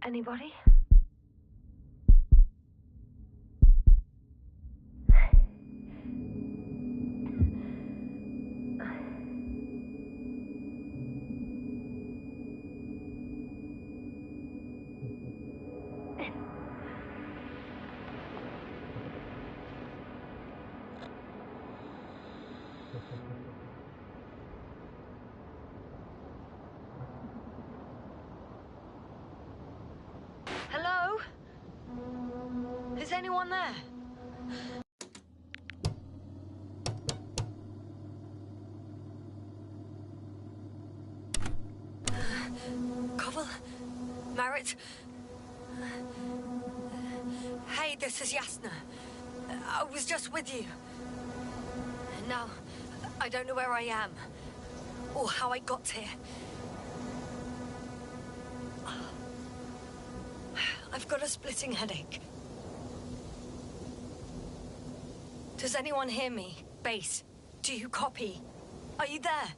Anybody? Hello? Is anyone there? Koval? Marit? Hey, this is Yasna. I was just with you. Now, I don't know where I am, or how I got here. I've got a splitting headache. Does anyone hear me? Base, do you copy? Are you there?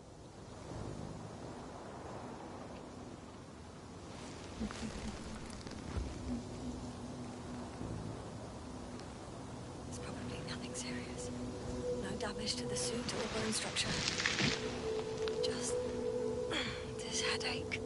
It's probably nothing serious. No damage to the suit or bone structure. Just this headache.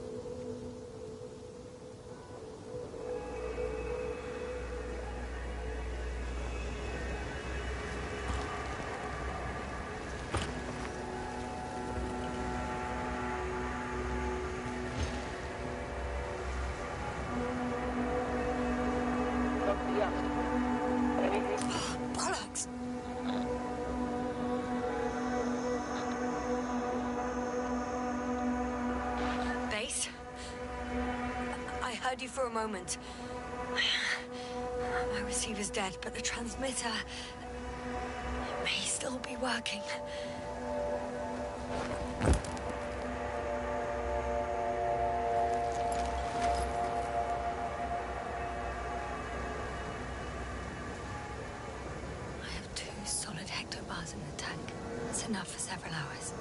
Bollocks! Base? I heard you for a moment. My receiver's dead, but the transmitter may still be working. Solid hectobars in the tank. It's enough for several hours.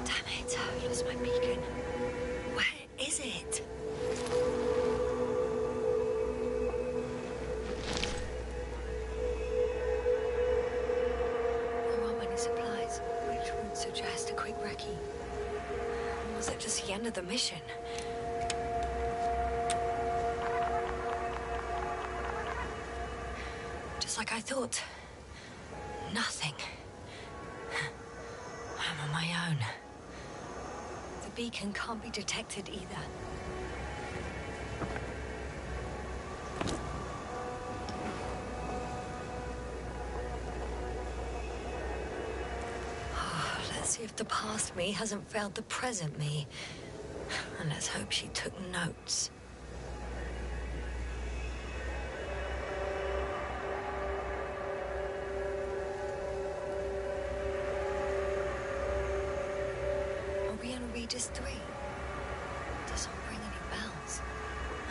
Damn it, I've lost my beacon. Where is it? There aren't many supplies, which would suggest a quick recce. Or was it just the end of the mission? Like I thought. Nothing. I'm on my own. The beacon can't be detected either. Let's see if the past me hasn't failed the present me. And let's hope she took notes. Regis 3. Doesn't ring any bells.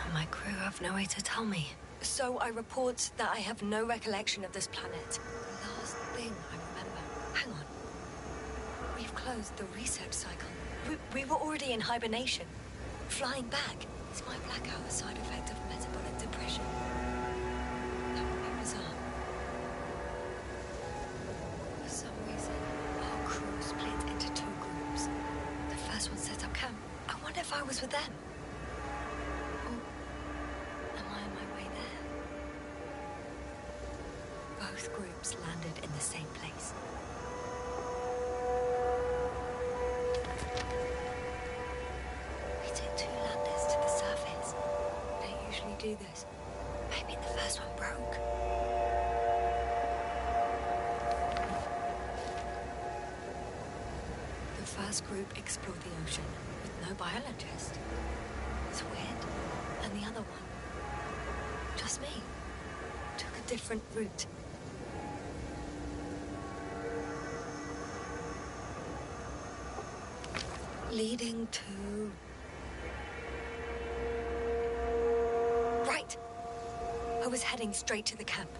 And my crew have no way to tell me. So I report that I have no recollection of this planet. The last thing I remember. Hang on. We've closed the research cycle. We were already in hibernation. Flying back. Is my blackout a side effect of metabolic depression? That would be bizarre. For some reason, our crew split into 2 groups. The first one set up camp. I wonder if I was with them. Or am I on my way there? Both groups landed in the same place. We took 2 landers to the surface. We don't usually do this. Maybe the first one broke. The first group explored the ocean with no biologist. It's weird. And the other one, just me, took a different route. Leading to... Right! I was heading straight to the camp.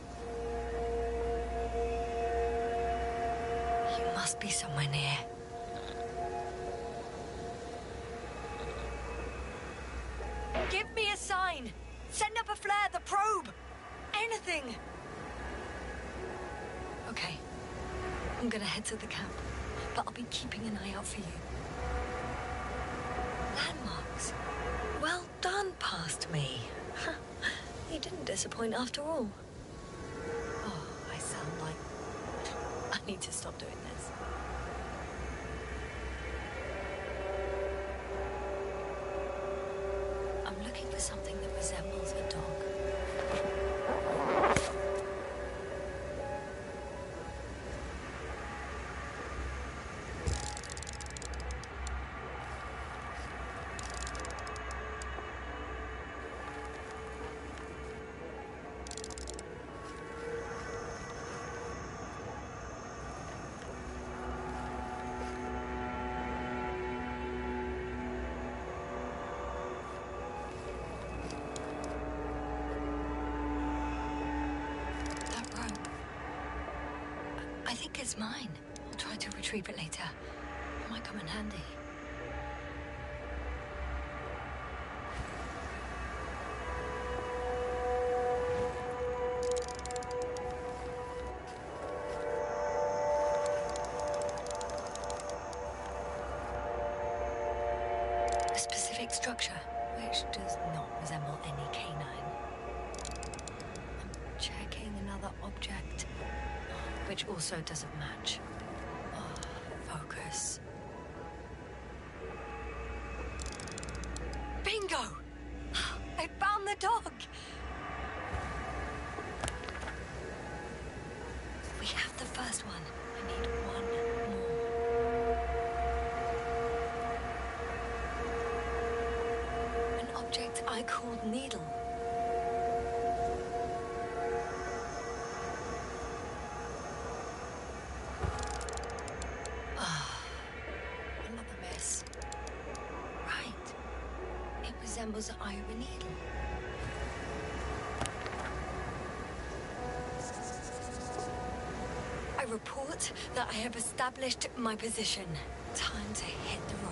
You must be somewhere near. anything. Okay. I'm gonna head to the camp, but I'll be keeping an eye out for you. Landmarks. Well done, past me. You didn't disappoint after all. Oh, I sound like... I need to stop doing this. I'm looking for something that resembles a dog. I think it's mine. I'll try to retrieve it later. It might come in handy. A specific structure, which does not resemble any canine. I'm checking another object, which also doesn't match. Oh, focus. Bingo! I found the dog! We have the first one. I need one more. An object I called Needle. Another mess. Right. It resembles the eye of a needle. I report that I have established my position. Time to hit the road.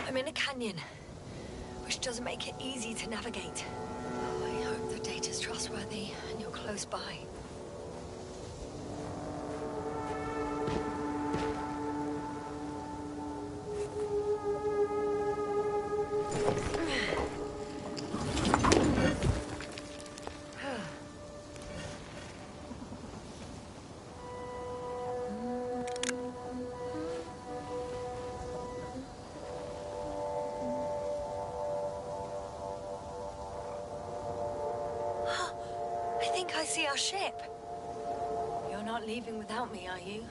I'm in a canyon, which doesn't make it easy to navigate. I hope the data's trustworthy and you're close by. I think I see our ship. You're not leaving without me, are you?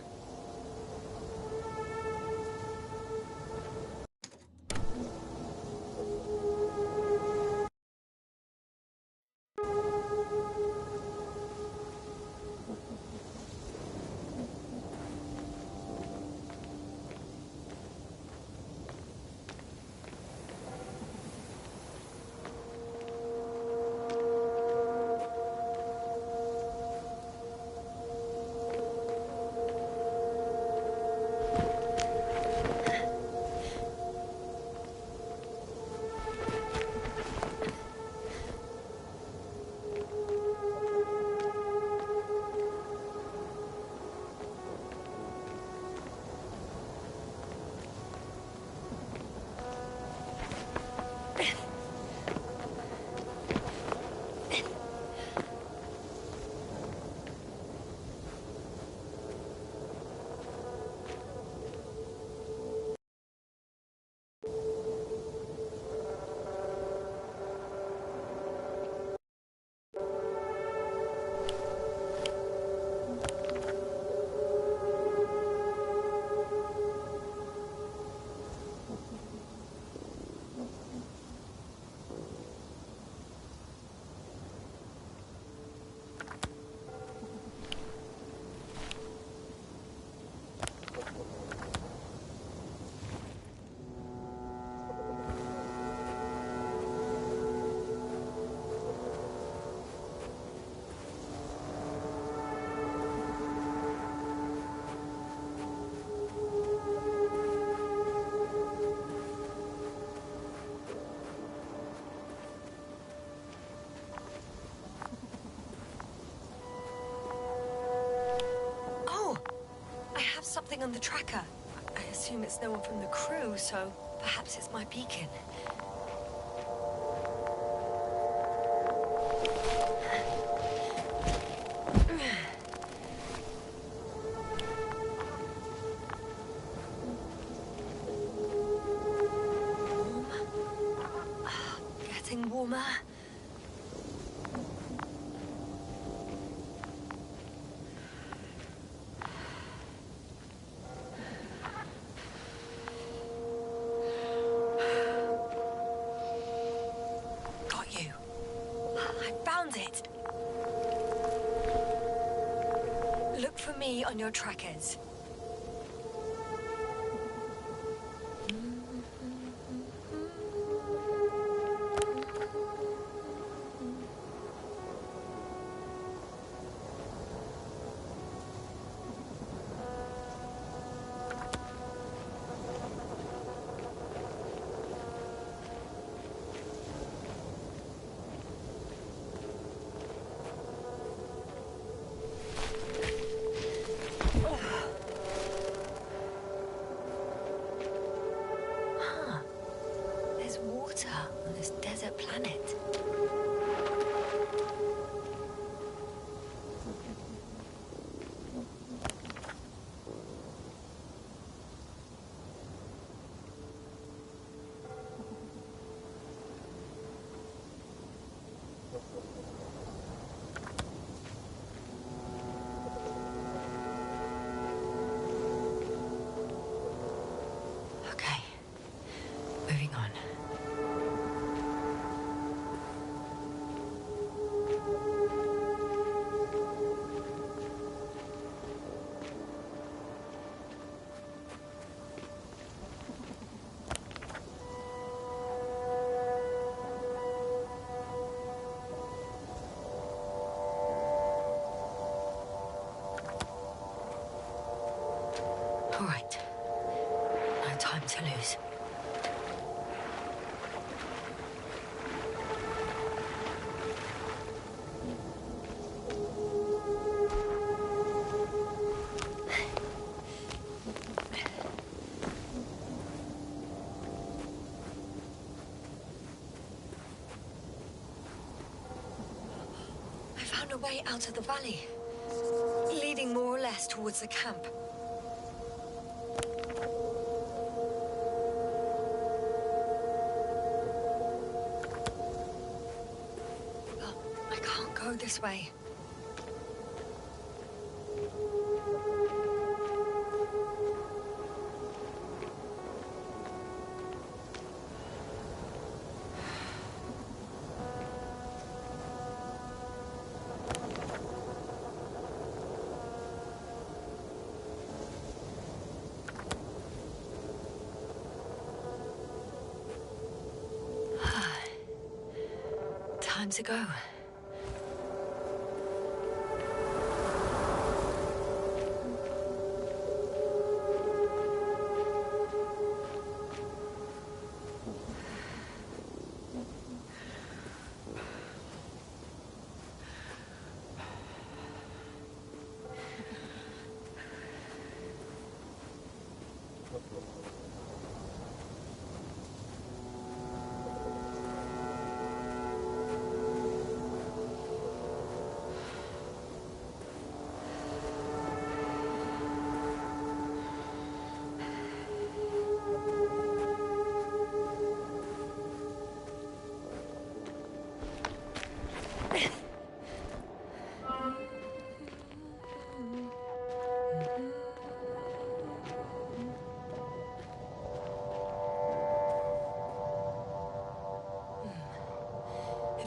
something on the tracker. I assume it's no one from the crew, so perhaps it's my beacon. Warm. Getting warmer. Look for me on your trackers. On this desert planet. Okay, moving on. All right. No time to lose. I found a way out of the valley, leading more or less towards the camp. This way. Time to go.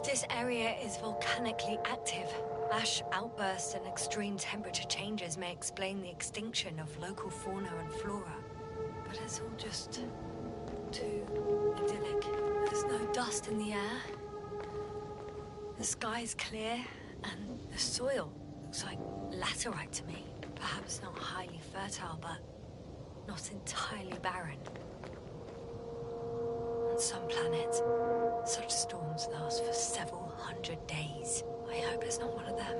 This area is volcanically active. Ash outbursts and extreme temperature changes may explain the extinction of local fauna and flora. But it's all just too idyllic. There's no dust in the air. The sky's clear, and the soil looks like laterite to me. Perhaps not highly fertile, but not entirely barren. On some planets, such storms last for several hundred days. I hope it's not one of them.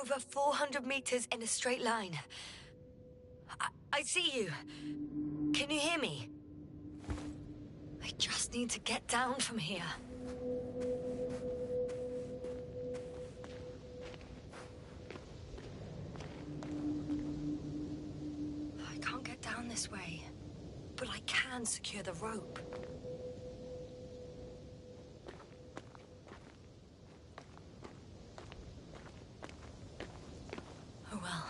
over 400 meters in a straight line. I see you. Can you hear me? I just need to get down from here. I can't get down this way, but I can secure the rope. Oh well.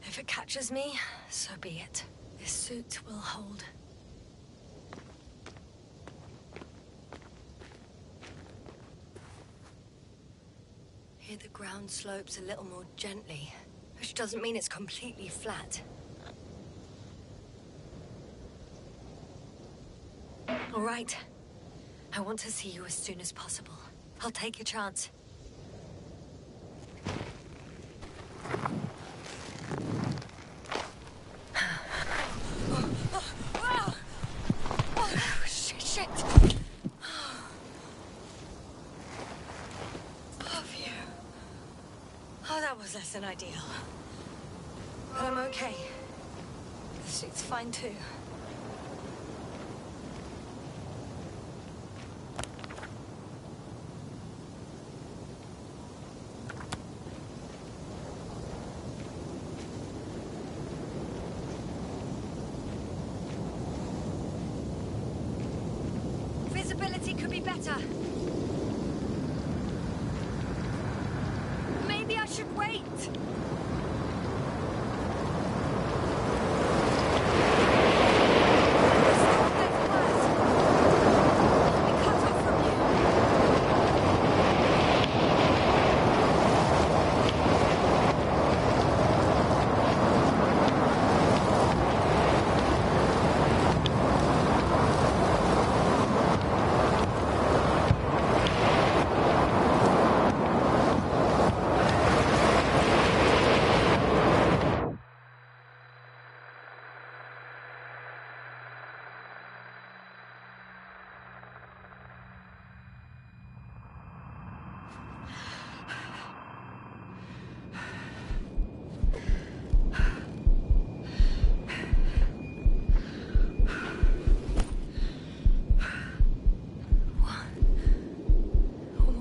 If it catches me, so be it. This suit will hold. Here the ground slopes a little more gently, which doesn't mean it's completely flat. All right. I want to see you as soon as possible. I'll take your chance. Shit! Oh, phew. Oh, that was less than ideal. But I'm okay. The suit's fine too. Visibility could be better. Maybe I should wait.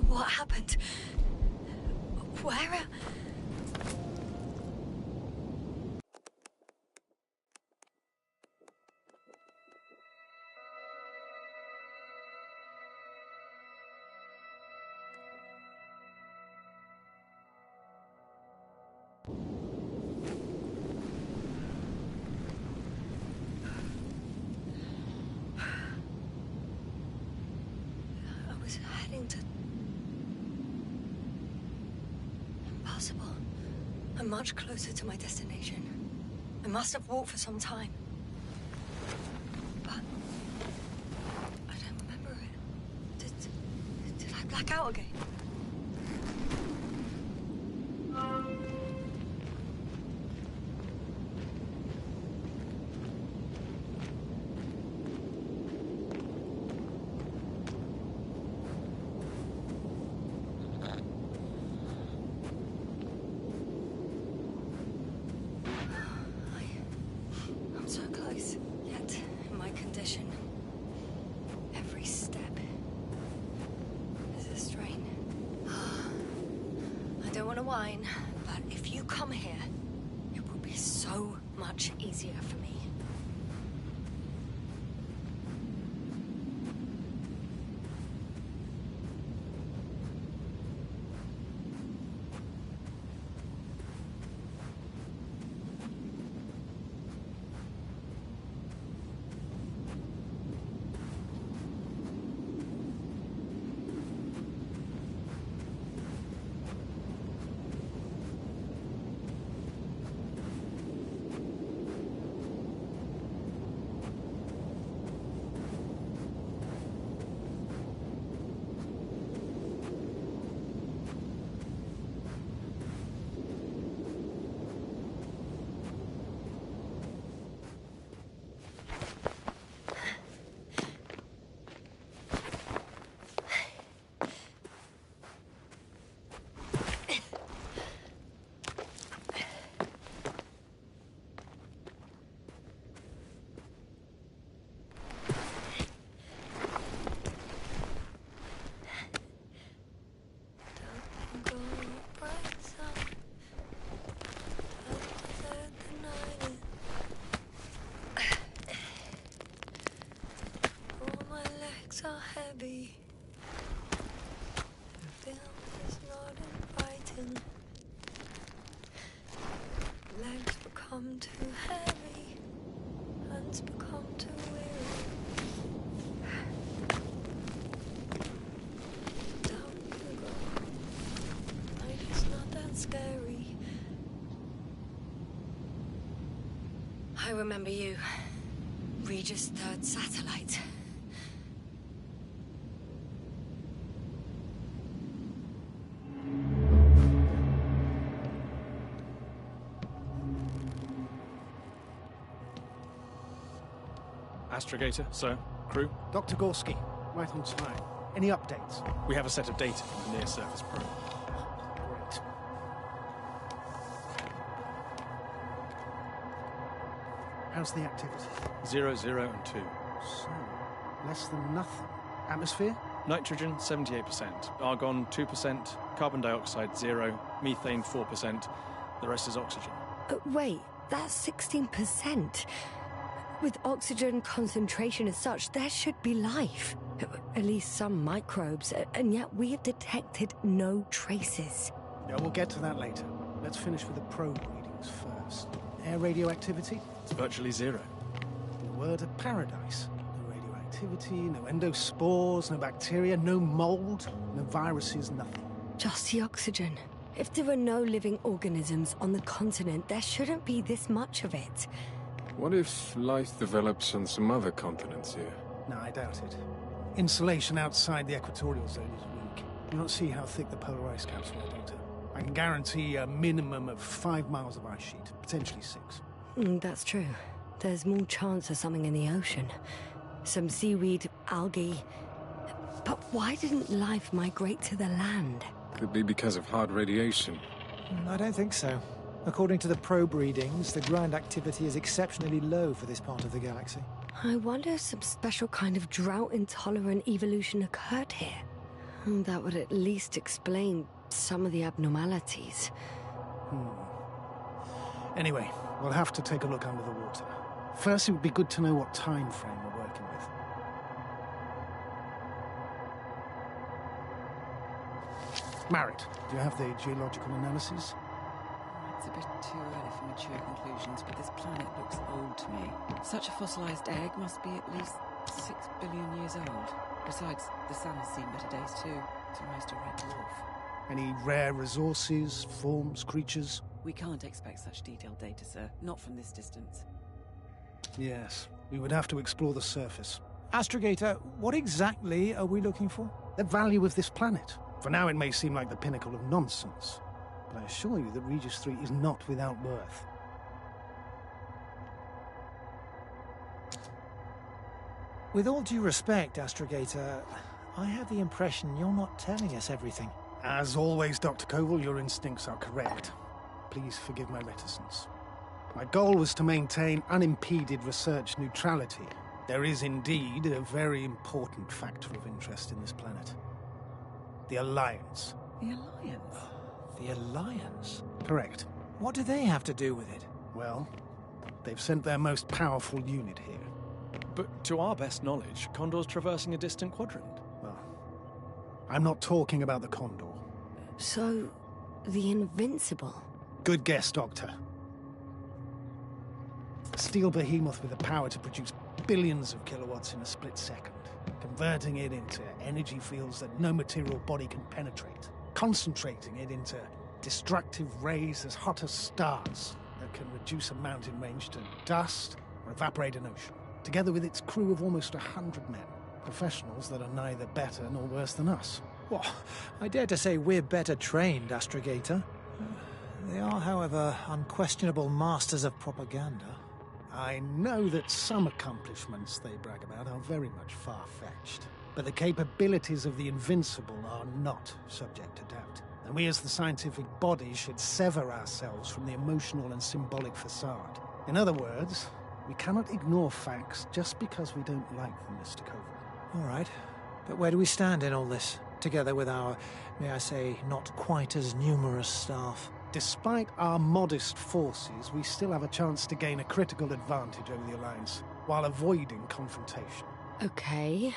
What happened? Where? I was heading to... Impossible. I'm much closer to my destination. I must have walked for some time. But... I don't remember it. Did I black out again? I'm so close, yet in my condition. Every step is a strain. I don't want to whine, but if you come here, it will be so much easier for me. legs are heavy. The film is not inviting. Legs become too heavy. Hands become too weary. Down you go. Like it's not that scary. I remember you. Regis' third satellite. Astrogator, sir. Crew? Dr. Gorski, right on time. Any updates? We have a set of data from the near-surface probe. Great. How's the activity? 0, 0, and 2. So, less than nothing. Atmosphere? Nitrogen, 78%. Argon, 2%. Carbon dioxide, 0. Methane, 4%. The rest is oxygen. Wait, that's 16%. With oxygen concentration as such, there should be life. At least some microbes, and yet we have detected no traces. Yeah, we'll get to that later. Let's finish with the probe readings first. Air radioactivity? It's virtually 0. In a word, a paradise. No radioactivity, no endospores, no bacteria, no mold, no viruses, nothing. Just the oxygen. If there are no living organisms on the continent, there shouldn't be this much of it. What if life develops on some other continents here? No, I doubt it. Insulation outside the equatorial zone is weak. You don't see how thick the polar ice caps were, Doctor. I can guarantee a minimum of 5 miles of ice sheet, potentially 6. That's true. There's more chance of something in the ocean. Some seaweed, algae. But why didn't life migrate to the land? Could be because of hard radiation. I don't think so. According to the probe readings, the ground activity is exceptionally low for this part of the galaxy. I wonder if some special kind of drought-intolerant evolution occurred here. That would at least explain some of the abnormalities. Anyway, we'll have to take a look under the water. First, it would be good to know what time frame we're working with. Marit, do you have the geological analysis? It's a bit too early for mature conclusions, but this planet looks old to me. Such a fossilized egg must be at least 6 billion years old. Besides, the sun has seen better days too. It's almost a red dwarf. Any rare resources, forms, creatures? We can't expect such detailed data, sir. Not from this distance. Yes, we would have to explore the surface. Astrogator, what exactly are we looking for? The value of this planet. For now, it may seem like the pinnacle of nonsense, but I assure you that Regis 3 is not without worth. With all due respect, Astrogator, I have the impression you're not telling us everything. As always, Dr. Koval, your instincts are correct. Please forgive my reticence. My goal was to maintain unimpeded research neutrality. There is indeed a very important factor of interest in this planet. The Alliance. The Alliance? The Alliance? Correct. What do they have to do with it? Well, they've sent their most powerful unit here. But to our best knowledge, Condor's traversing a distant quadrant. Well, I'm not talking about the Condor. So, the Invincible? Good guess, Doctor. A steel behemoth with the power to produce billions of kilowatts in a split second, converting it into energy fields that no material body can penetrate, concentrating it into destructive rays as hot as stars that can reduce a mountain range to dust or evaporate an ocean, together with its crew of almost 100 men, professionals that are neither better nor worse than us. Well, I dare to say we're better trained, Astrogator. They are, however, unquestionable masters of propaganda. I know that some accomplishments they brag about are very much far-fetched, but the capabilities of the Invincible are not subject to doubt. And we as the scientific body should sever ourselves from the emotional and symbolic facade. In other words, we cannot ignore facts just because we don't like them, Mr. Koval. All right, but where do we stand in all this, together with our, may I say, not quite as numerous staff? Despite our modest forces, we still have a chance to gain a critical advantage over the Alliance, while avoiding confrontation. Okay,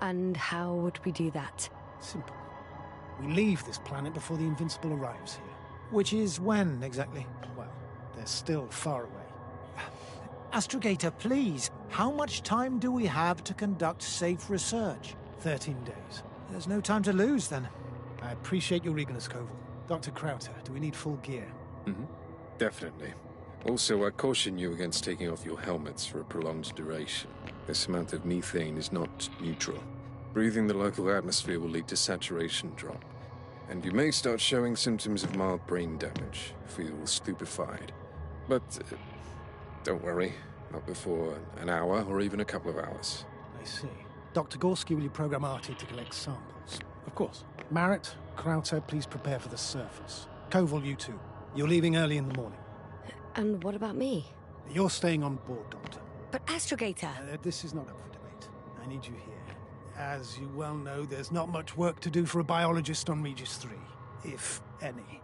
And how would we do that? Simple. We leave this planet before the Invincible arrives here. Which is when, exactly? Well, they're still far away. Astrogator, please, how much time do we have to conduct safe research? 13 days. There's no time to lose, then. I appreciate your eagerness, Koval. Dr. Crowther, do we need full gear? Definitely. Also, I caution you against taking off your helmets for a prolonged duration. This amount of methane is not neutral. Breathing the local atmosphere will lead to saturation drop, and you may start showing symptoms of mild brain damage, feel stupefied. But don't worry, not before an hour or even a couple of hours. I see. Dr. Gorski, will you program Artie to collect samples? Of course. Marrett, Crowther, please prepare for the surface. Koval, you too. You're leaving early in the morning. And what about me? You're staying on board, Doctor. But Astrogator... This is not up for debate. I need you here. As you well know, there's not much work to do for a biologist on Regis 3, if any.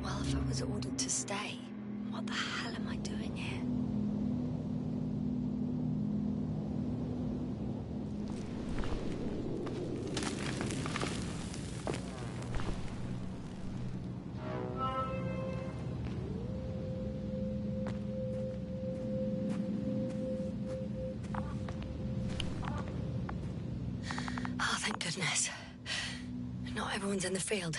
Well, if I was ordered to stay, what the hell am I doing here? Oh, thank goodness. Not everyone's in the field.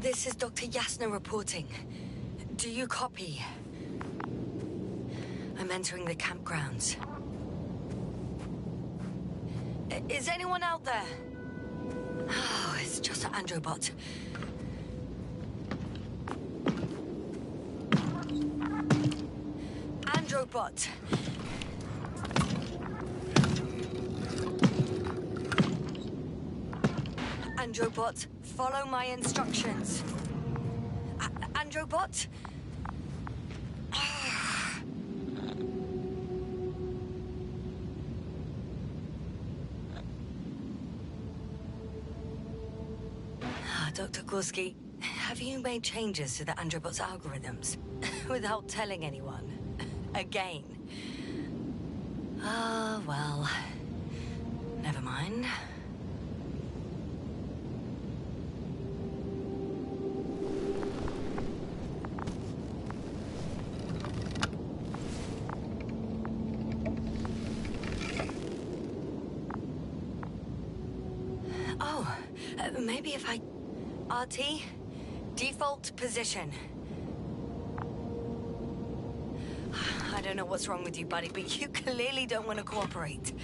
This is Dr. Yasna reporting. Do you copy? I'm entering the campgrounds. Is anyone out there? Oh, it's just an Androbot. Androbot! Androbot, follow my instructions. Androbot? Dr. Gorski, have you made changes to the Androbot's algorithms without telling anyone? Again? Ah, well, never mind. Oh, maybe if I... RT, default position. I don't know what's wrong with you, buddy, but you clearly don't want to cooperate.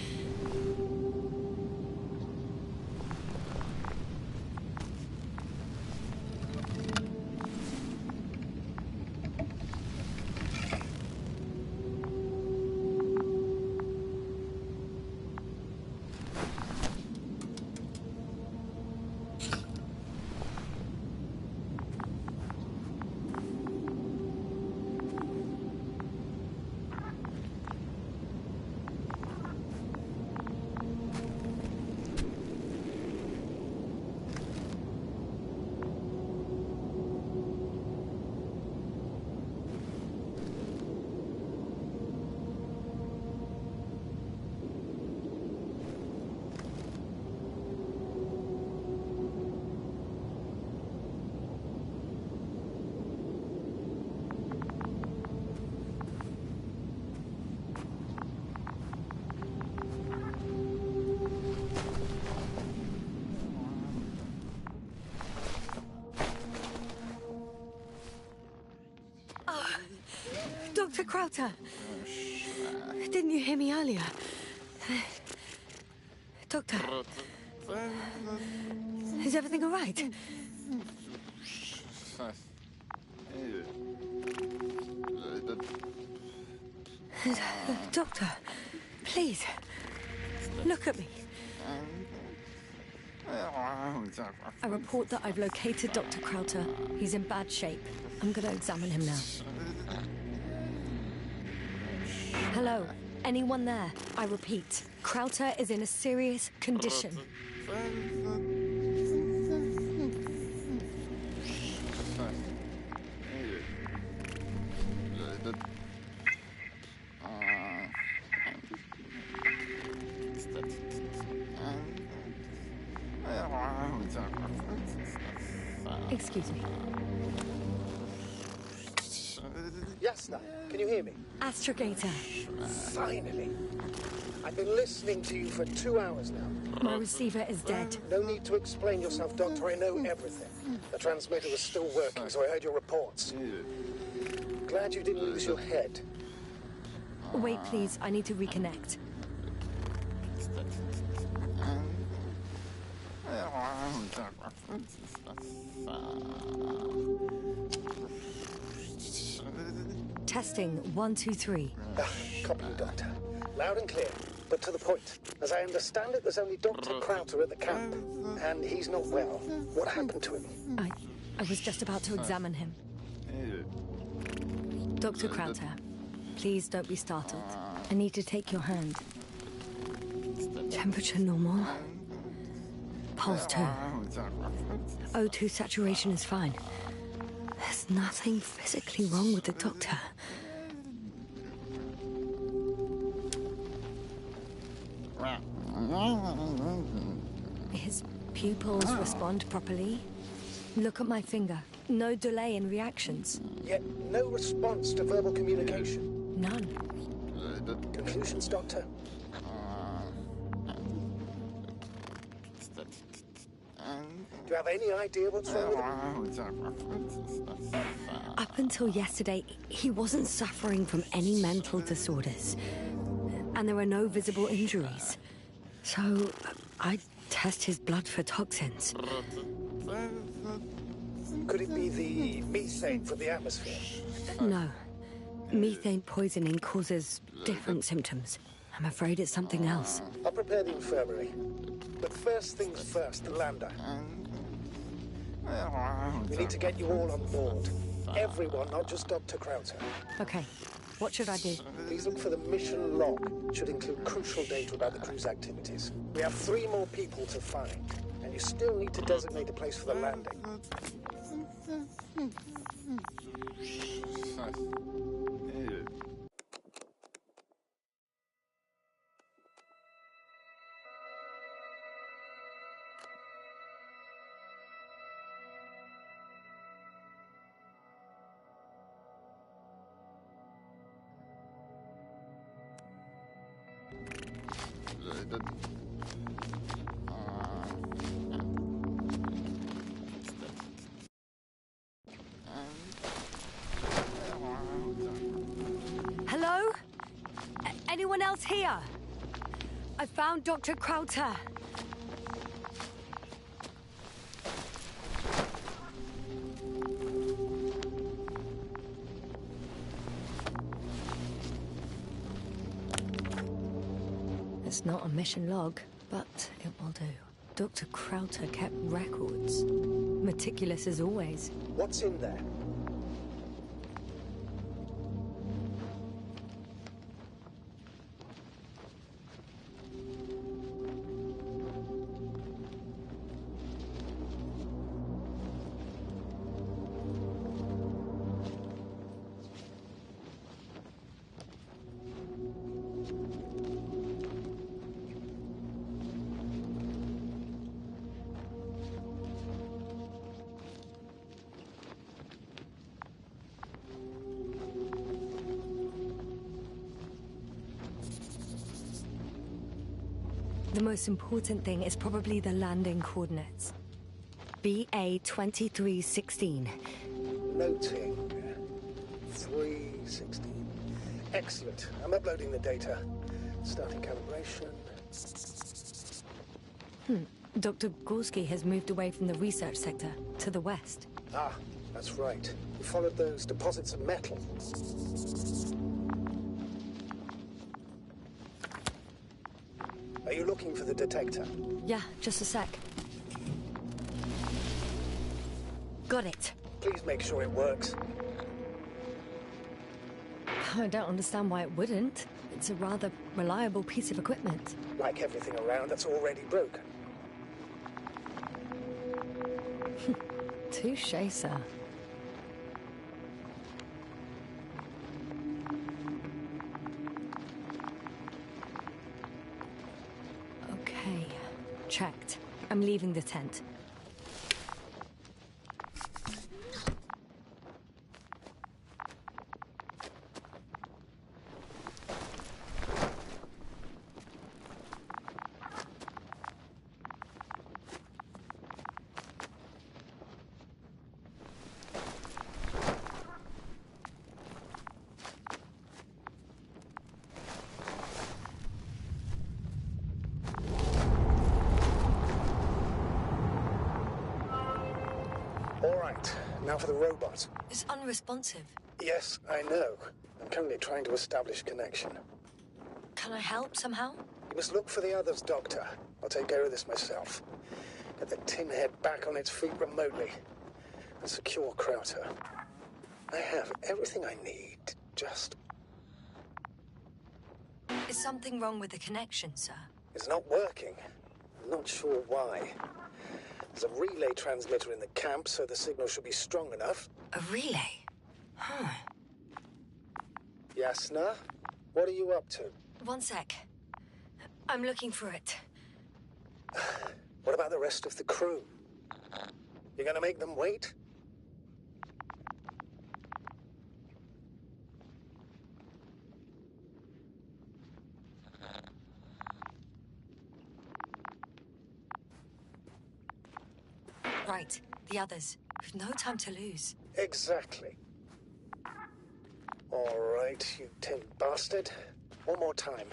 Dr. Crowther! Didn't you hear me earlier? Doctor? Is everything all right? Doctor, please, look at me. I report that I've located Dr. Crowther. He's in bad shape. I'm going to examine him now. Hello. Anyone there? I repeat, Krauter is in a serious condition. Excuse me. Yes, sir. Can you hear me? Astrogator. Finally. I've been listening to you for 2 hours now. My receiver is dead. No need to explain yourself, Doctor. I know everything. The transmitter was still working, so I heard your reports. Glad you didn't lose your head. Wait, please. I need to reconnect. Testing 1, 2, 3. Copy you, Doctor. Loud and clear, but to the point. As I understand it, there's only Dr. Krauter at the camp, and he's not well. What happened to him? I was just about to examine him. Dr. Krauter, please don't be startled. I need to take your hand. Temperature normal. Pulse 2. O2 saturation is fine. There's nothing physically wrong with the doctor. His pupils respond properly. Look at my finger. No delay in reactions. Yet no response to verbal communication. None. Conclusions, Doctor? Do you have any idea what's wrong with him? Up until yesterday, he wasn't suffering from any mental disorders. And there are no visible injuries. So, I test his blood for toxins. Could it be the methane from the atmosphere? No. Methane poisoning causes different symptoms. I'm afraid it's something else. I'll prepare the infirmary. But first things first, the lander. We need to get you all on board. Everyone, not just Dr. Krauter. Okay. What should I do? Please look for the mission log. It should include crucial data about the crew's activities. We have 3 more people to find, and you still need to designate a place for the landing. Hello? Anyone else here? I found Dr. Krauter. It's not a mission log, but it will do. Dr. Krauter kept records. Meticulous as always. What's in there? The most important thing is probably the landing coordinates. BA 2316. Noting. 316. Excellent. I'm uploading the data. Starting calibration. Dr. Gorski has moved away from the research sector to the west. Ah, that's right. We followed those deposits of metal. Are you looking for the detector? Yeah, just a sec. Got it. Please make sure it works. I don't understand why it wouldn't. It's a rather reliable piece of equipment. Like everything around that's already broken. Touche, sir. Okay, checked. I'm leaving the tent. Now for the robot. It's unresponsive. Yes, I know. I'm currently trying to establish connection. Can I help somehow? You must look for the others, Doctor. I'll take care of this myself. Get the tin head back on its feet remotely. And secure Krauter. I have everything I need. Just... Is something wrong with the connection, sir? It's not working. I'm not sure why. There's a relay transmitter in the camp, so the signal should be strong enough. A relay? Huh. Yasna, what are you up to? One sec. I'm looking for it. What about the rest of the crew? You're gonna make them wait? Right, the others. We've no time to lose. Exactly. All right, you tin bastard. One more time.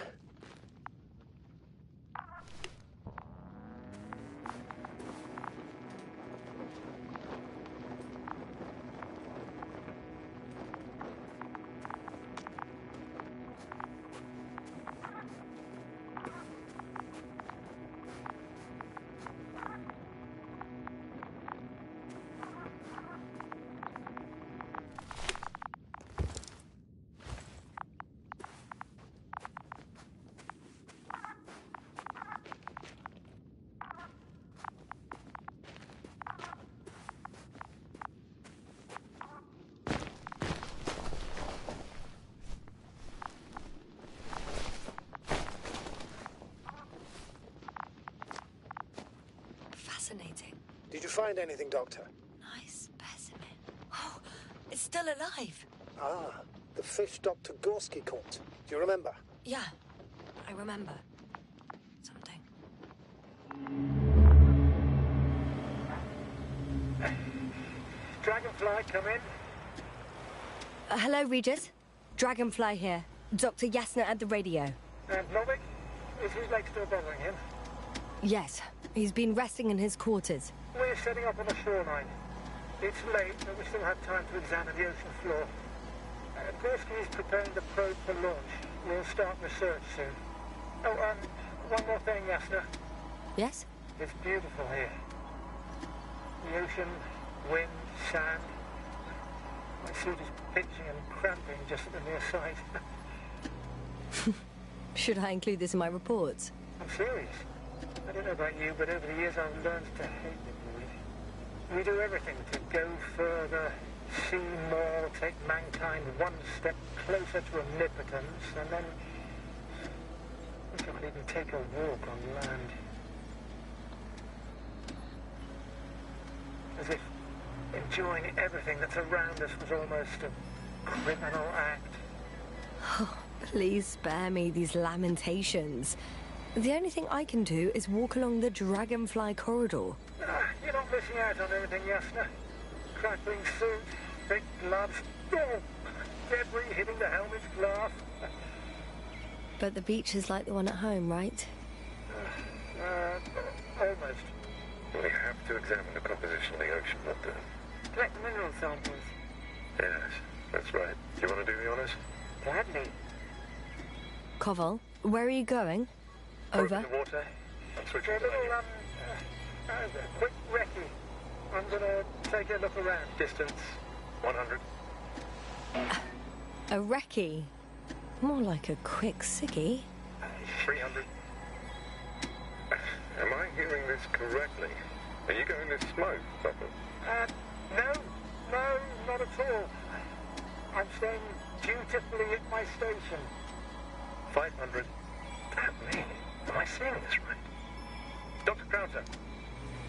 Fascinating. Did you find anything, Doctor? Nice specimen. Oh, it's still alive. Ah, the fish Dr. Gorski caught. Do you remember? Yeah, I remember. Something. Dragonfly, come in. Hello, Regis. Dragonfly here. Dr. Yasna at the radio. And Novik? Is his leg still bothering him? Yes, he's been resting in his quarters. We're setting up on the shoreline. It's late, but we still have time to examine the ocean floor. Gorski is preparing the probe for launch. We'll start research soon. Oh, one more thing, Yasna. Yes? It's beautiful here. The ocean, wind, sand. My suit is pitching and cramping just at the near sight. Should I include this in my reports? I'm serious. I don't know about you, but over the years I've learned to hate the void. We do everything to go further, see more, take mankind one step closer to omnipotence, and then we can't even take a walk on land. As if enjoying everything that's around us was almost a criminal act. Oh, please spare me these lamentations. The only thing I can do is walk along the Dragonfly corridor. You're not missing out on anything, Yasna. Crackling suit, thick gloves, debris hitting the helmet's glass. But the beach is like the one at home, right? Almost. We have to examine the composition of the ocean, Doctor. Collect mineral samples. Yes, that's right. Do you want to do the honors? Gladly. Koval, where are you going? Over. Open the water. I'm switching A to little, landing. quick recce. I'm gonna take a look around. Distance 100. A recce? More like a quick sickie. 300. Am I hearing this correctly? Are you going to smoke, Papa? No, not at all. I'm staying dutifully at my station. 500. Damn me. Am I seeing this right? Dr. Krauser,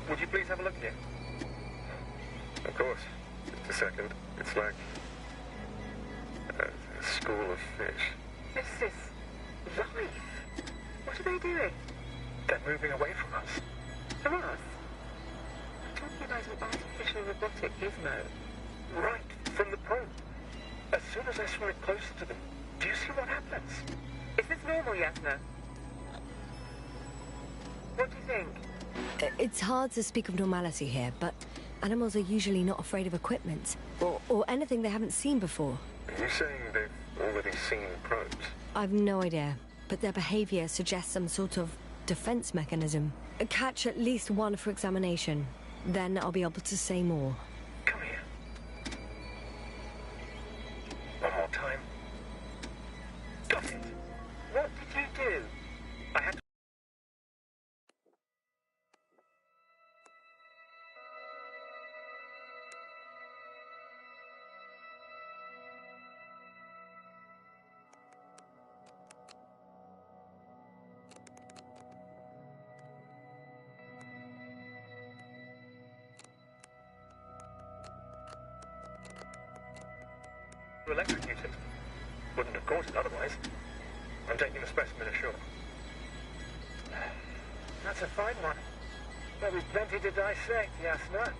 would you please have a look here? Of course. Just a second. It's like a school of fish. This is life. What are they doing? They're moving away from us. From us? I'm talking about an artificial robotic gizmo. Right from the probe. As soon as I swing it closer to them, do you see what happens? Is this normal, Yasna? What do you think? It's hard to speak of normality here, but animals are usually not afraid of equipment or anything they haven't seen before. Are you saying they've already seen probes? I've no idea, but their behavior suggests some sort of defense mechanism. Catch at least one for examination. Then I'll be able to say more. Come here. One more time. Got it. What did you do? I had to... electrocute it. Wouldn't have caught it otherwise. I'm taking the specimen ashore. That's a fine one. There'll be plenty to dissect, Yasna.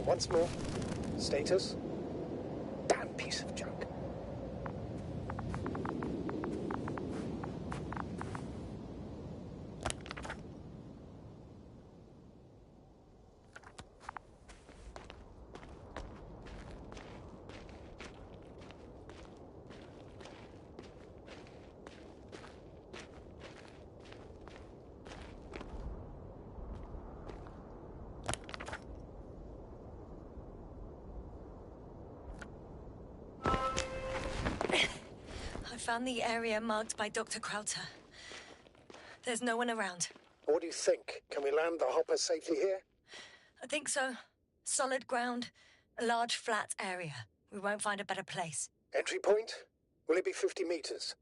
Once more. Status? Damn piece of junk. I found the area marked by Dr. Krauter. There's no one around. What do you think? Can we land the hopper safely here? I think so. Solid ground, a large flat area. We won't find a better place. Entry point? Will it be 50 meters?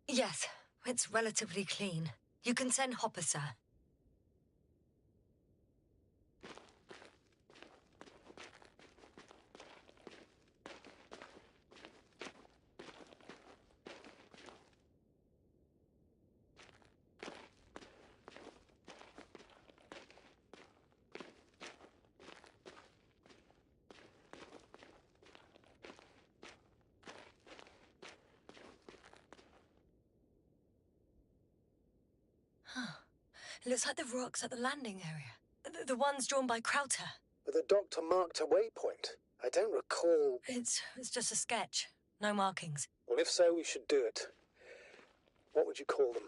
Yes, it's relatively clean. You can send Hopper, sir. Looks like the rocks at the landing area. The ones drawn by Crowter. The doctor marked a waypoint. I don't recall... It's just a sketch. No markings. Well, if so, we should do it. What would you call them?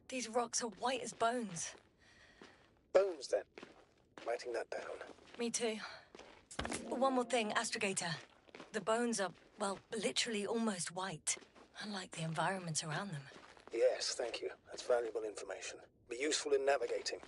These rocks are white as bones. Bones, then. Writing that down. Me too. One more thing, Astrogator. The bones are, well, literally almost white. Unlike the environment around them. Yes, thank you. That's valuable information. Be useful in navigating.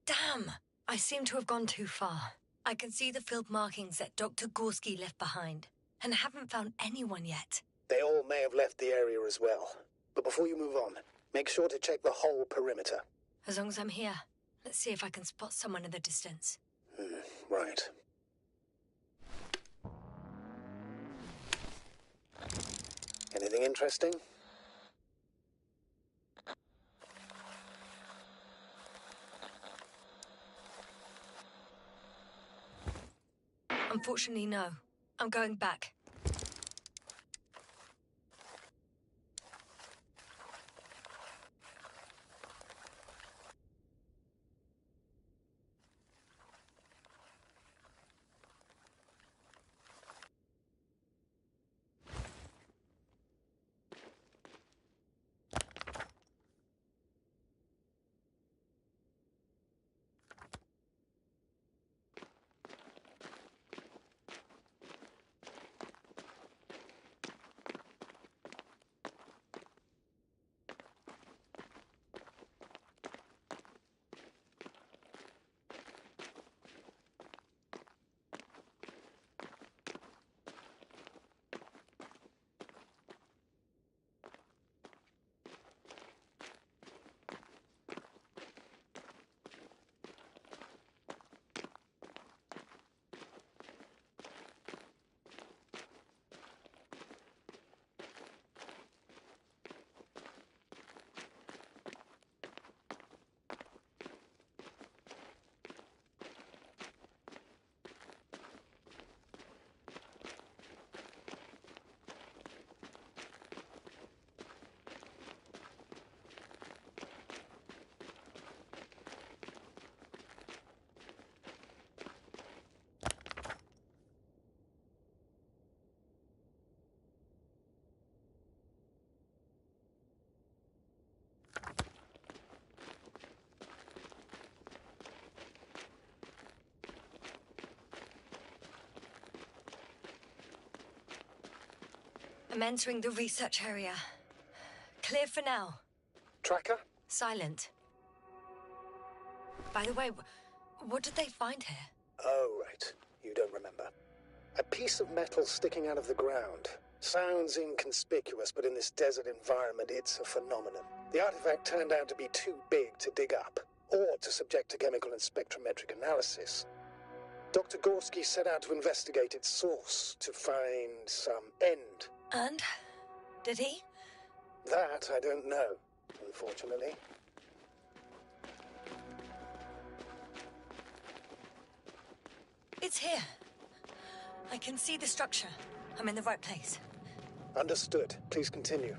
Damn! I seem to have gone too far. I can see the field markings that Dr. Gorski left behind, and haven't found anyone yet. They all may have left the area as well. But before you move on, make sure to check the whole perimeter. As long as I'm here, let's see if I can spot someone in the distance. Right. Anything interesting? Unfortunately, no. I'm going back. I'm entering the research area. Clear for now. Tracker? Silent. By the way, what did they find here? Oh, right. You don't remember. A piece of metal sticking out of the ground. Sounds inconspicuous, but in this desert environment, it's a phenomenon. The artifact turned out to be too big to dig up, or to subject to chemical and spectrometric analysis. Dr. Gorski set out to investigate its source, to find some end. And? Did he? That I don't know, unfortunately. It's here. I can see the structure. I'm in the right place. Understood. Please continue.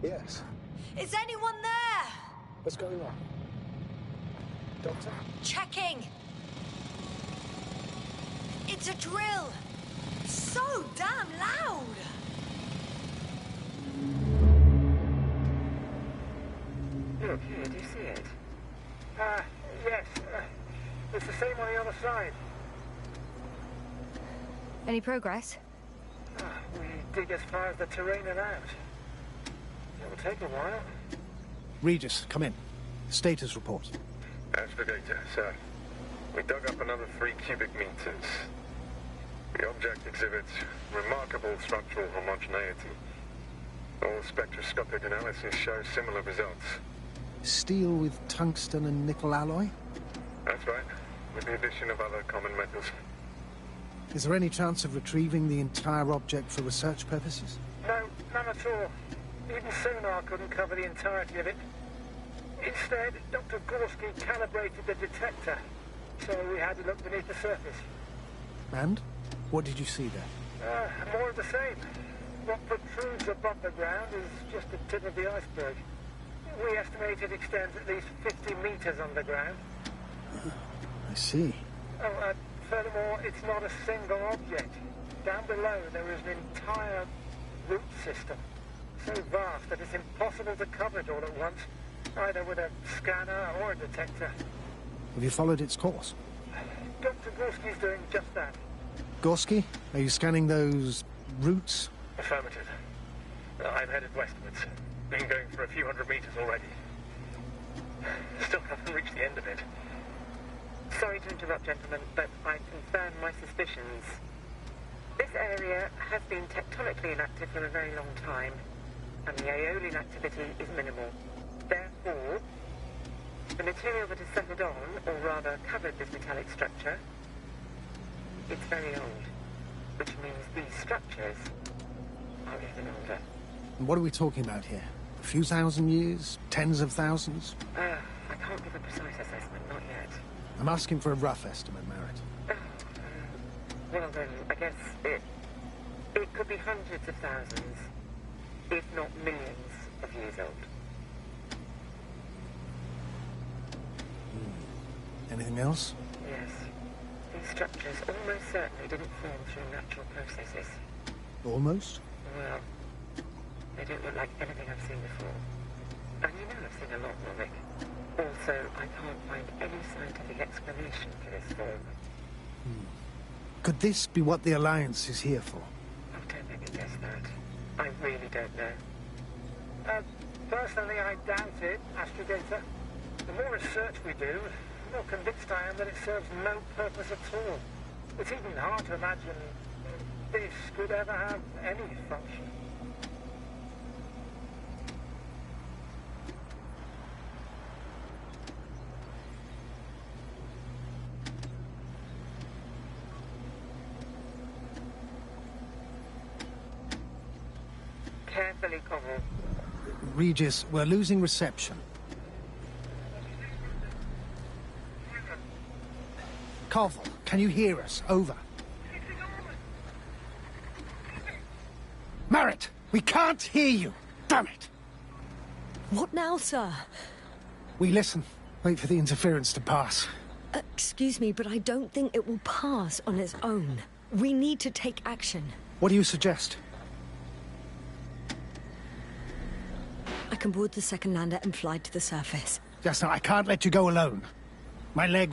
Yes. Is anyone there? What's going on? Doctor? Checking. It's a drill. So damn loud. Look, here, do you see it? Yes. It's the same on the other side. Any progress? We dig as far as the terrain allowed. It'll take a while. Regis, come in. Status report. Astrogator, sir. We dug up another 3 cubic meters. The object exhibits remarkable structural homogeneity. All spectroscopic analysis show similar results. Steel with tungsten and nickel alloy? That's right, with the addition of other common metals. Is there any chance of retrieving the entire object for research purposes? No, none at all. Even sonar couldn't cover the entirety of it. Instead, Dr. Gorski calibrated the detector, so we had to look beneath the surface. And? What did you see there? More of the same. What protrudes above the ground is just the tip of the iceberg. We estimate it extends at least 50 meters underground. I see. Oh, furthermore, it's not a single object. Down below, there is an entire root system, so vast that it's impossible to cover it all at once, either with a scanner or a detector. Have you followed its course? Dr. Gorski's doing just that. Gorski, are you scanning those roots? Affirmative. I'm headed westwards. Been going for a few hundred meters already. Still haven't reached the end of it. Sorry to interrupt, gentlemen, but I confirm my suspicions. This area has been tectonically inactive for a very long time, and the aeolian activity is minimal. Therefore, the material that has settled on, or rather covered this metallic structure, it's very old, which means these structures are even older. And what are we talking about here? A few thousand years? Tens of thousands? I can't give a precise assessment, not yet. I'm asking for a rough estimate, Merritt. Well then, I guess it could be hundreds of thousands, if not millions of years old. Anything else? Yes. These structures almost certainly didn't form through natural processes. Almost? Well, they don't look like anything I've seen before. And you know I've seen a lot, Warwick. Also, I can't find any scientific explanation for this form. Could this be what the Alliance is here for? Oh, don't make me guess that. I really don't know. Personally, I doubt it, Astrogator. The more research we do, the more convinced I am that it serves no purpose at all. It's even hard to imagine this could ever have any function. Carefully, Connell. Regis, we're losing reception. Carvel, can you hear us? Over. Merritt, we can't hear you. Damn it. What now, sir? We listen. Wait for the interference to pass. Excuse me, but I don't think it will pass on its own. We need to take action. What do you suggest? I can board the second lander and fly to the surface. Yes, no, I can't let you go alone. My leg...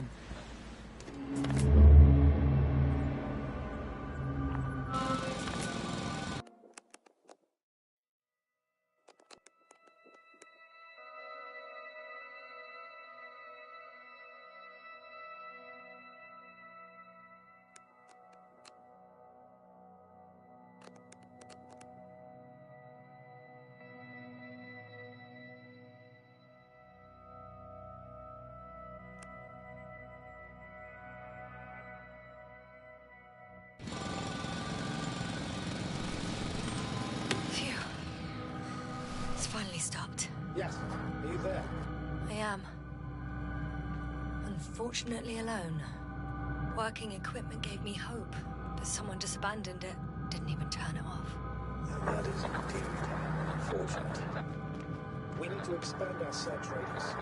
Phew. It's finally stopped. Yes, are you there? I am. Unfortunately alone. Working equipment gave me hope, but someone just abandoned it. Didn't even turn it off. That is indeed unfortunate. We need to expand our search radius.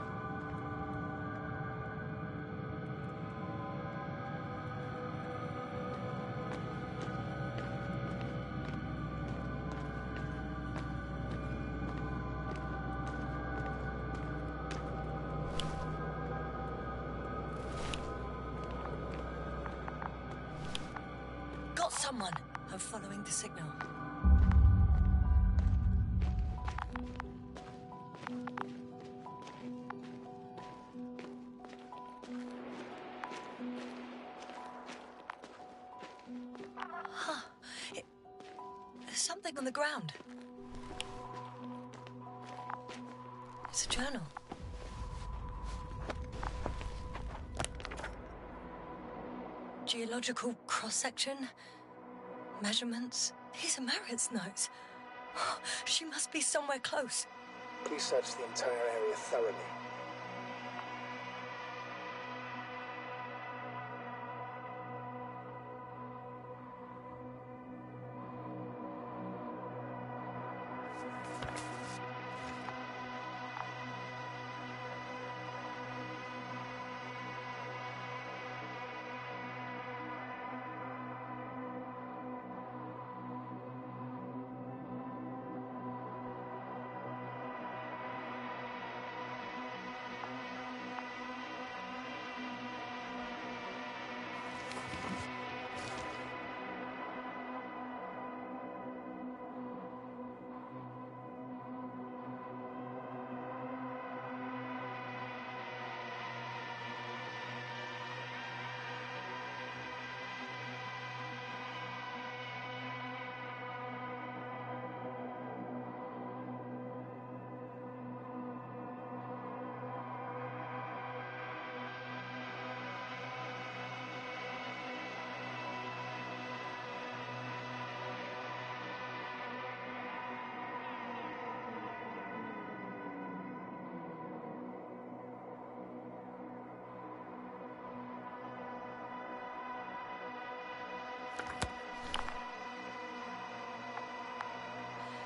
Got someone! I'm following the signal. There's something on the ground. It's a journal. Geological cross-section. Measurements. These are Marit's notes. She must be somewhere close. Please search the entire area thoroughly.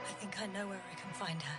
I think I know where I can find her.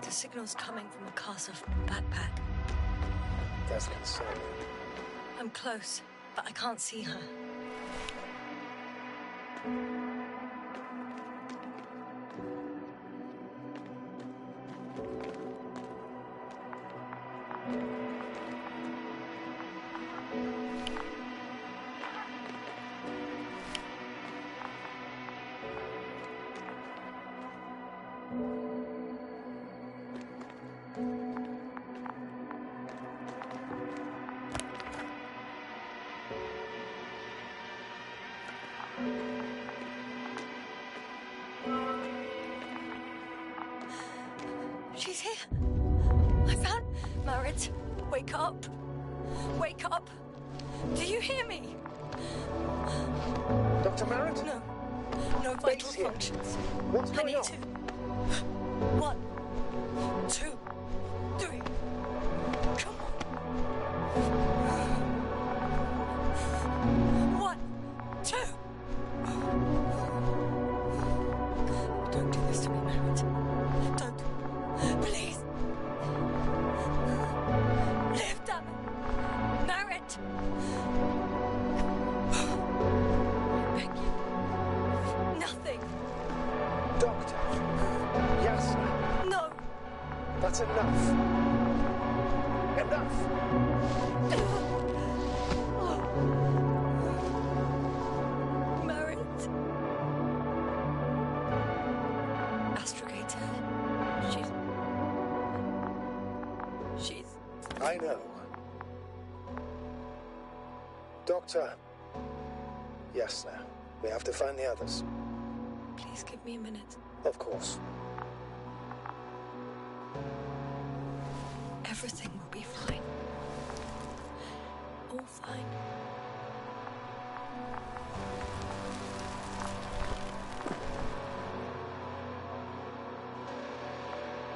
The signal's coming from a castle backpack. That's concerning. I'm close, but I can't see her. She's here. I found Marit. Wake up. Wake up. Do you hear me? Dr. Marit? No. No vital functions. What's I going need on? to. 1, 2, 3. Come on. 1, 2. Don't do this to me, Merritt. Don't. Please. Live, damn it. Merritt. Thank you. Nothing. Doctor. Yes, sir. No. That's enough. Enough. Merritt. Astrogator. She's... I know. Doctor. Yes, sir. We have to find the others. Please give me a minute. Of course. Everything will be fine. All fine.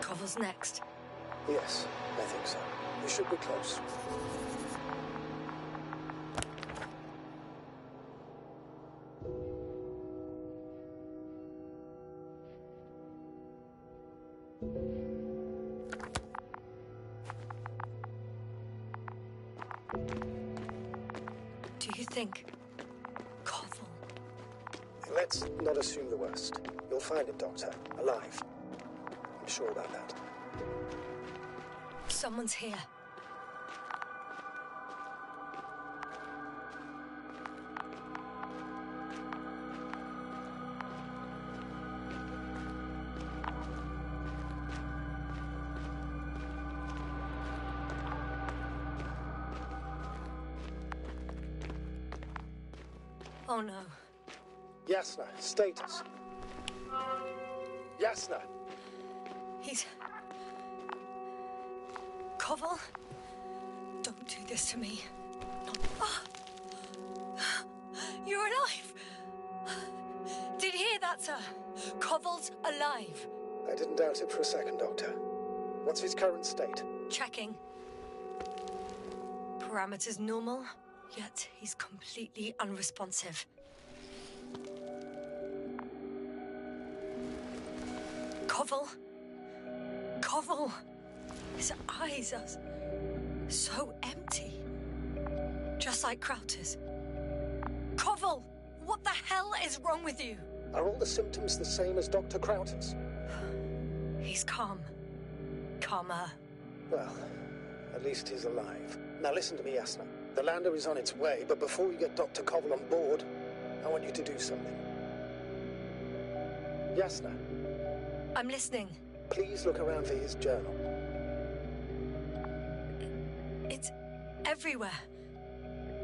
Cover's next. Yes, I think so. We should be close. Do you think... Koval? Let's not assume the worst. You'll find him, Doctor. Alive. I'm sure about that. Someone's here. Oh no. Yasna, status. Yasna. He's... Koval? Don't do this to me. No. Ah! You're alive! Did you hear that, sir? Koval's alive. I didn't doubt it for a second, Doctor. What's his current state? Checking. Parameters normal, yet he's completely unresponsive. Koval? Koval! His eyes are so empty. Just like Crowter's. Koval! What the hell is wrong with you? Are all the symptoms the same as Dr. Crowter's? He's calm. Calmer. Well, at least he's alive. Now listen to me, Yasna. The lander is on its way, but before you get Dr. Koval on board, I want you to do something. Yasna, I'm listening. please look around for his journal. It's everywhere.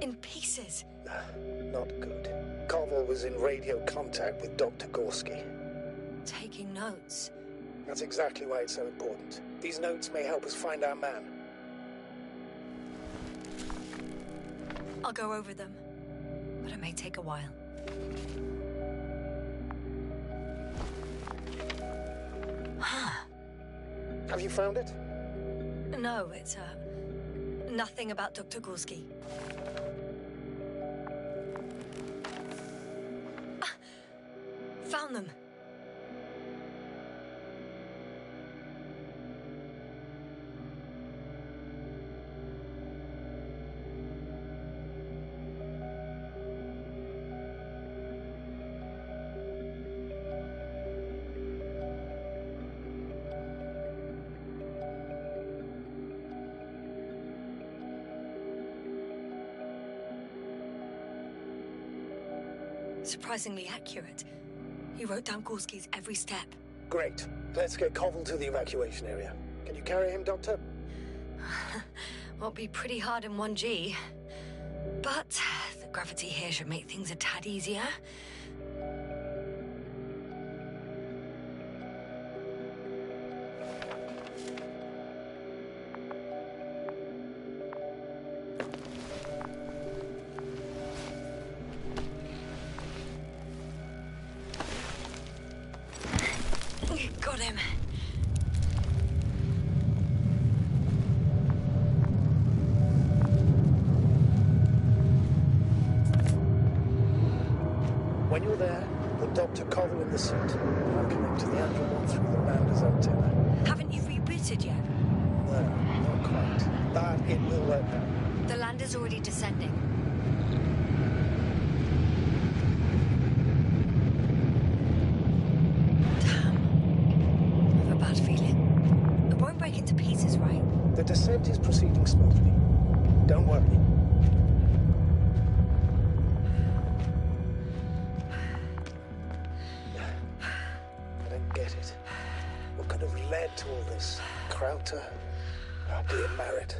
In pieces. Not good. Koval was in radio contact with Dr. Gorski. Taking notes. That's exactly why it's so important. These notes may help us find our man. I'll go over them, but it may take a while. Have you found it? No, it's, nothing about Dr. Gorski. Found them. Surprisingly accurate. He wrote down Gorski's every step. Great. Let's get Koval to the evacuation area. Can you carry him, Doctor? Won't be pretty hard in 1G. But the gravity here should make things a tad easier. When you're there, put Dr. Covell in the seat. I'll connect to the Andromon through the Lander's antenna. Haven't you rebooted yet? No, not quite. But it will work now. The Lander's already descending. Damn. I have a bad feeling. It won't break into pieces, right? The descent is proceeding smoothly. Don't worry. I don't get it. What could have led to all this? Crowter, albeit married.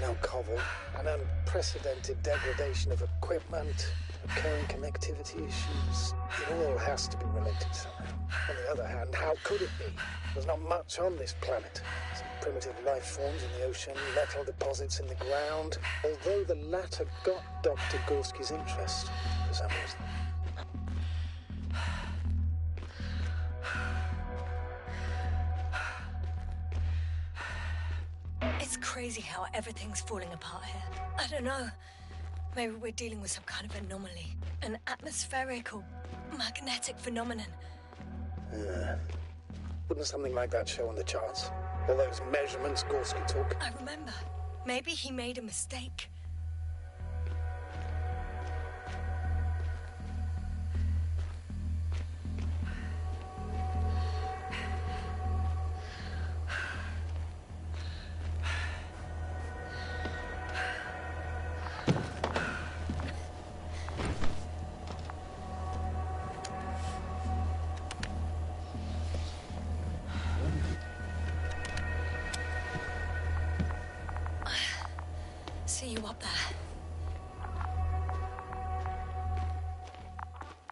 Now Covell. An unprecedented degradation of equipment, recurring connectivity issues. It all has to be related somehow. On the other hand, how could it be? There's not much on this planet. Some primitive life forms in the ocean, metal deposits in the ground. Although the latter got Dr. Gorski's interest for some reason. It's crazy how everything's falling apart here. I don't know. Maybe we're dealing with some kind of anomaly. An atmospheric or magnetic phenomenon. Wouldn't something like that show on the charts? All those measurements Gorski took? I remember. Maybe he made a mistake. See you up there.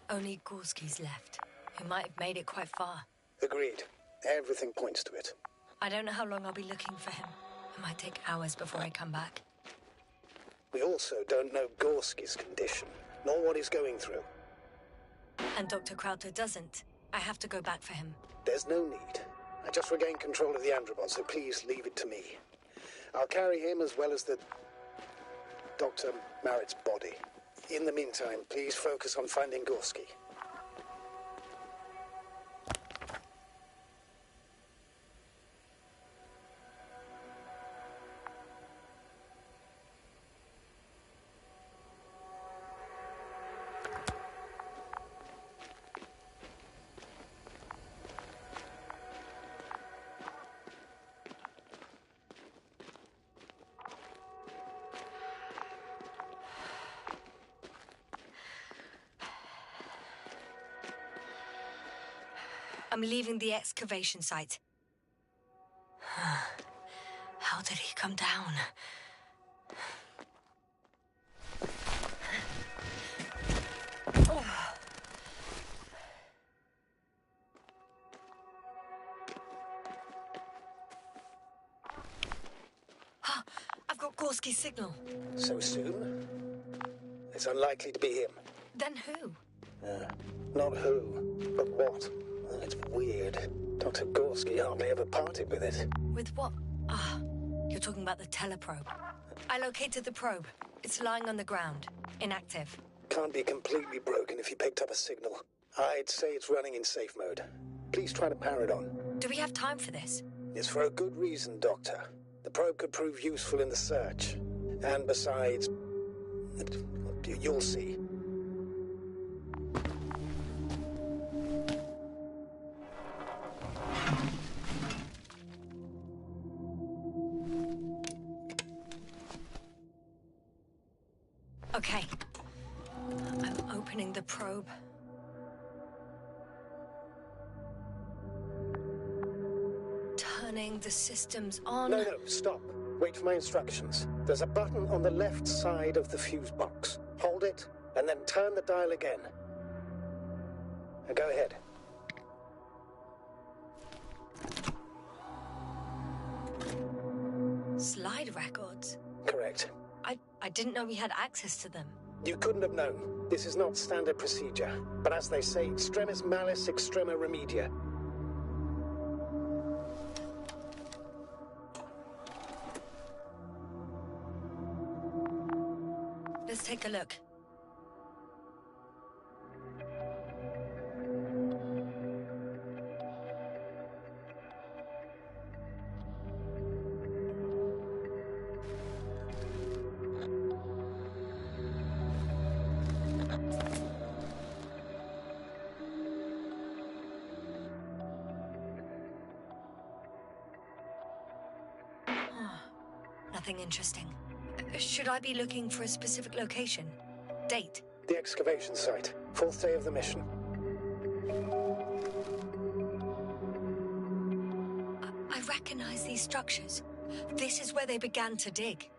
Only Gorski's left. He might have made it quite far. Agreed. Everything points to it. I don't know how long I'll be looking for him. It might take hours before I come back. We also don't know Gorski's condition, nor what he's going through. And Dr. Crowther doesn't. I have to go back for him. There's no need. I just regained control of the Andromon, so please leave it to me. I'll carry him as well as the Dr. Merritt's body. In the meantime, please focus on finding Gorski. I'm leaving the excavation site. How did he come down? Oh. I've got Gorski's signal. So soon? It's unlikely to be him. Then who? Not who, but what. It's weird. Dr. Gorski hardly ever parted with it. With what? You're talking about the teleprobe. I located the probe. It's lying on the ground, inactive. Can't be completely broken if you picked up a signal. I'd say it's running in safe mode. Please try to power it on. Do we have time for this? It's for a good reason, Doctor. The probe could prove useful in the search. And besides, you'll see. Okay. I'm opening the probe. Turning the systems on. No, stop. Wait for my instructions. There's a button on the left side of the fuse box. Hold it, and then turn the dial again. Now go ahead. Slide records? Correct. I didn't know we had access to them. You couldn't have known. This is not standard procedure. But as they say, extremis malice, extrema remedia. Let's take a look. nothing interesting. Should I be looking for a specific location? Date? The excavation site. 4th day of the mission. I recognize these structures. This is where they began to dig.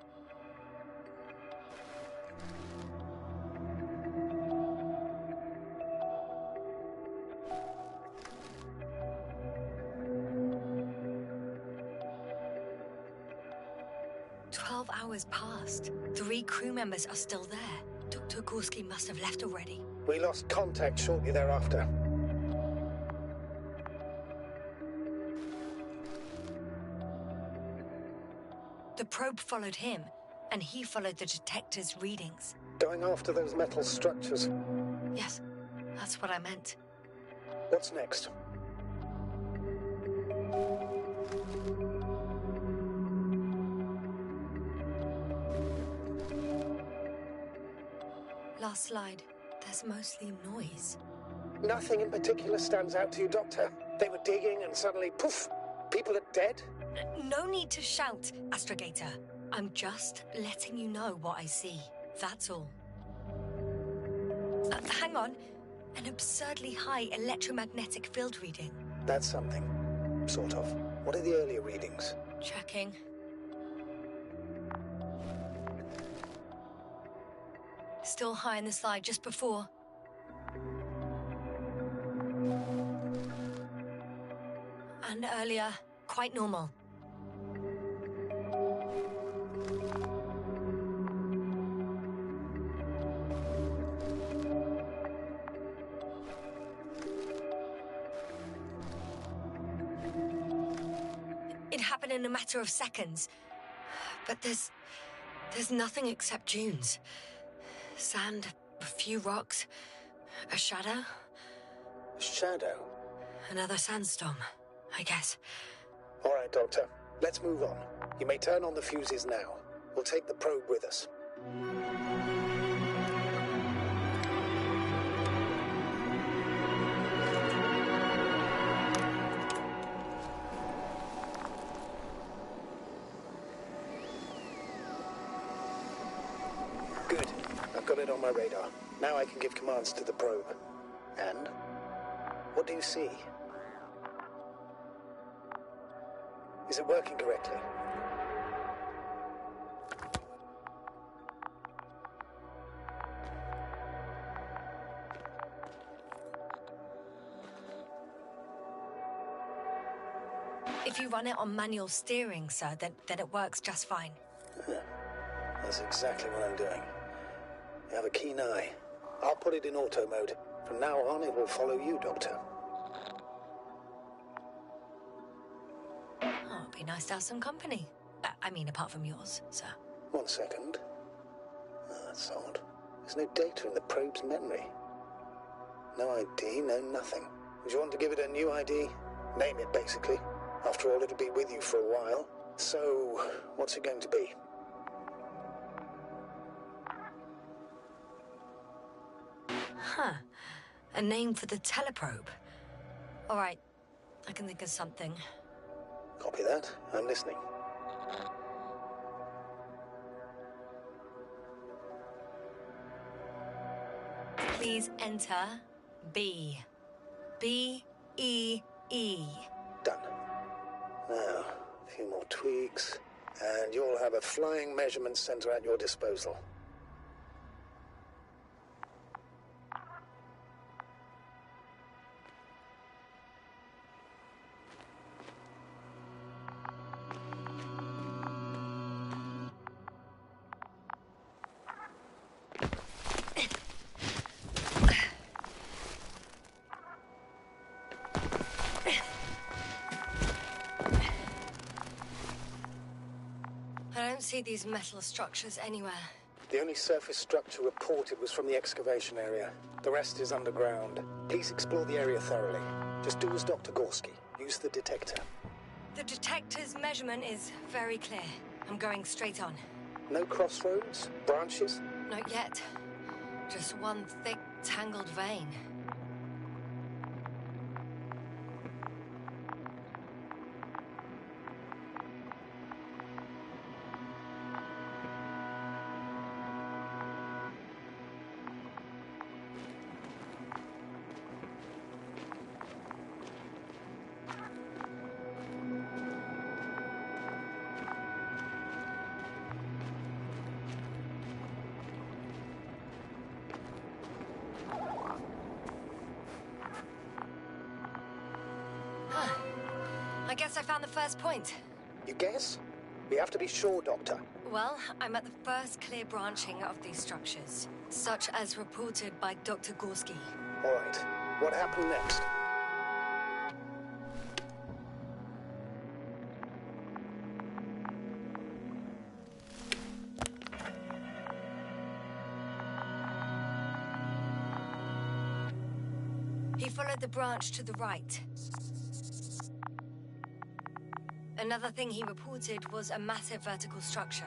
Hours passed. 3 crew members are still there. Dr. Gorski must have left already. We lost contact shortly thereafter. The probe followed him, and he followed the detector's readings. Going after those metal structures. Yes, that's what I meant. What's next? Last slide. There's mostly noise. Nothing in particular stands out to you, Doctor? They were digging and suddenly, poof, people are dead? No need to shout, Astrogator. I'm just letting you know what I see. That's all. Hang on. An absurdly high electromagnetic field reading. That's something. Sort of. What are the earlier readings? Checking. Still high in the slide just before. And earlier, quite normal. It happened in a matter of seconds. But there's nothing except dunes. Sand, a few rocks, a shadow. Shadow? Another sandstorm, I guess. All right, Doctor. Let's move on. You may turn on the fuses now. We'll take the probe with us. Good. I've got it on my radar. Now I can give commands to the probe. And? What do you see? Is it working correctly? If you run it on manual steering, sir, then it works just fine. That's exactly what I'm doing. You have a keen eye. I'll put it in auto mode. From now on, it will follow you, Doctor. Oh, it'd be nice to have some company. I mean, apart from yours, sir. 1 second. Oh, that's odd. There's no data in the probe's memory. No ID, no nothing. Would you want to give it a new ID? Name it, basically. After all, it'll be with you for a while. So, what's it going to be? Huh. A name for the teleprobe. All right. I can think of something. Copy that. I'm listening. Please enter B. B-E-E. Done. Now, a few more tweaks, and you'll have a flying measurement center at your disposal. I don't see these metal structures anywhere. The only surface structure reported was from the excavation area. The rest is underground. Please explore the area thoroughly. Just do as Dr. Gorski. Use the detector. The detector's measurement is very clear. I'm going straight on. No crossroads? Branches? Not yet. Just one thick, tangled vein. I guess I found the first point. You guess? We have to be sure, Doctor. Well, I'm at the first clear branching of these structures, such as reported by Dr. Gorski. All right. What happened next? He followed the branch to the right. Another thing he reported was a massive vertical structure.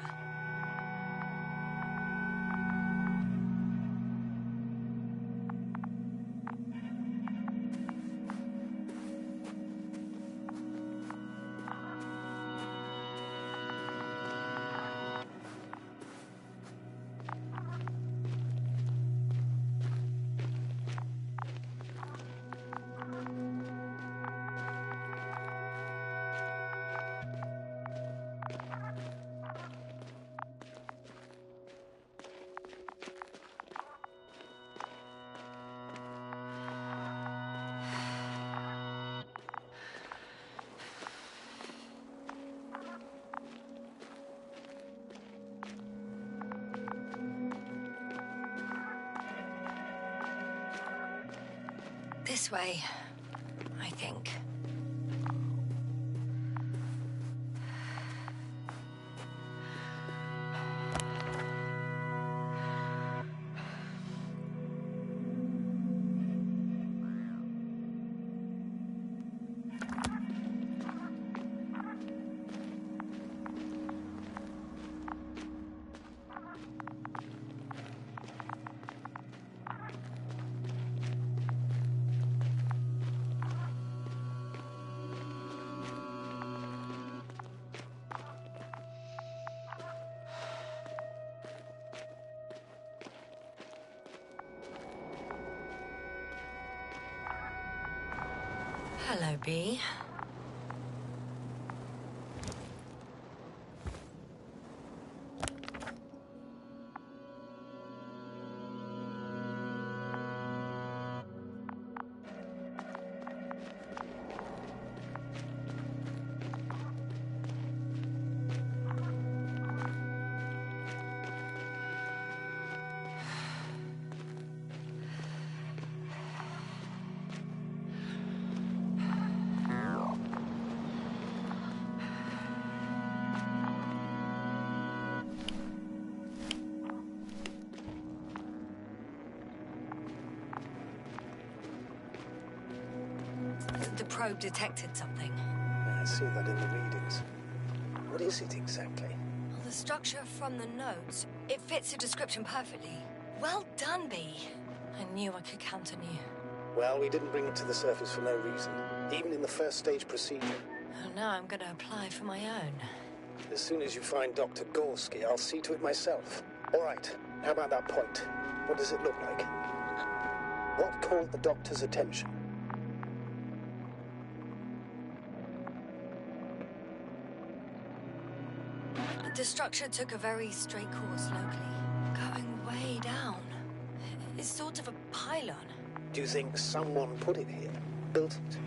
This way, I think. Hello, Bee. The probe detected something. I see that in the readings. What is it exactly? Well, the structure from the notes, it fits the description perfectly. Well done, Bee. I knew I could count on you. Well, we didn't bring it to the surface for no reason, even in the first stage procedure. Oh, now I'm going to apply for my own. As soon as you find Dr. Gorski, I'll see to it myself. All right, how about that point? What does it look like? What caught the doctor's attention? The structure took a very straight course locally, going way down. It's sort of a pylon. Do you think someone put it here? Built it?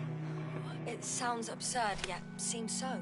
It sounds absurd, yet seems so.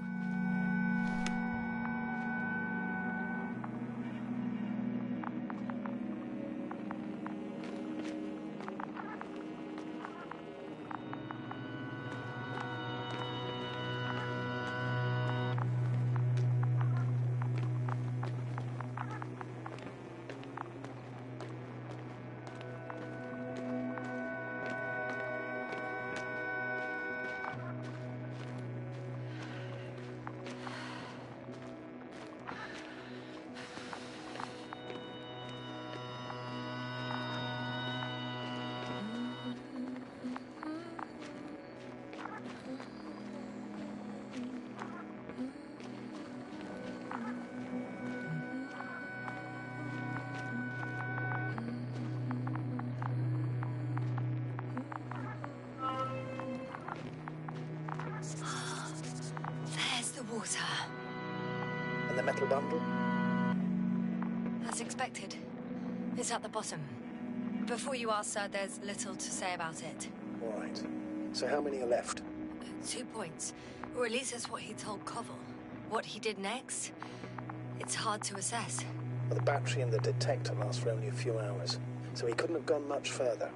There's the water. And the metal bundle? As expected. It's at the bottom. Before you ask, sir, there's little to say about it. All right. So how many are left? 2 points. Or at least that's what he told Koval. What he did next, it's hard to assess. Well, the battery in the detector lasts for only a few hours, so he couldn't have gone much further.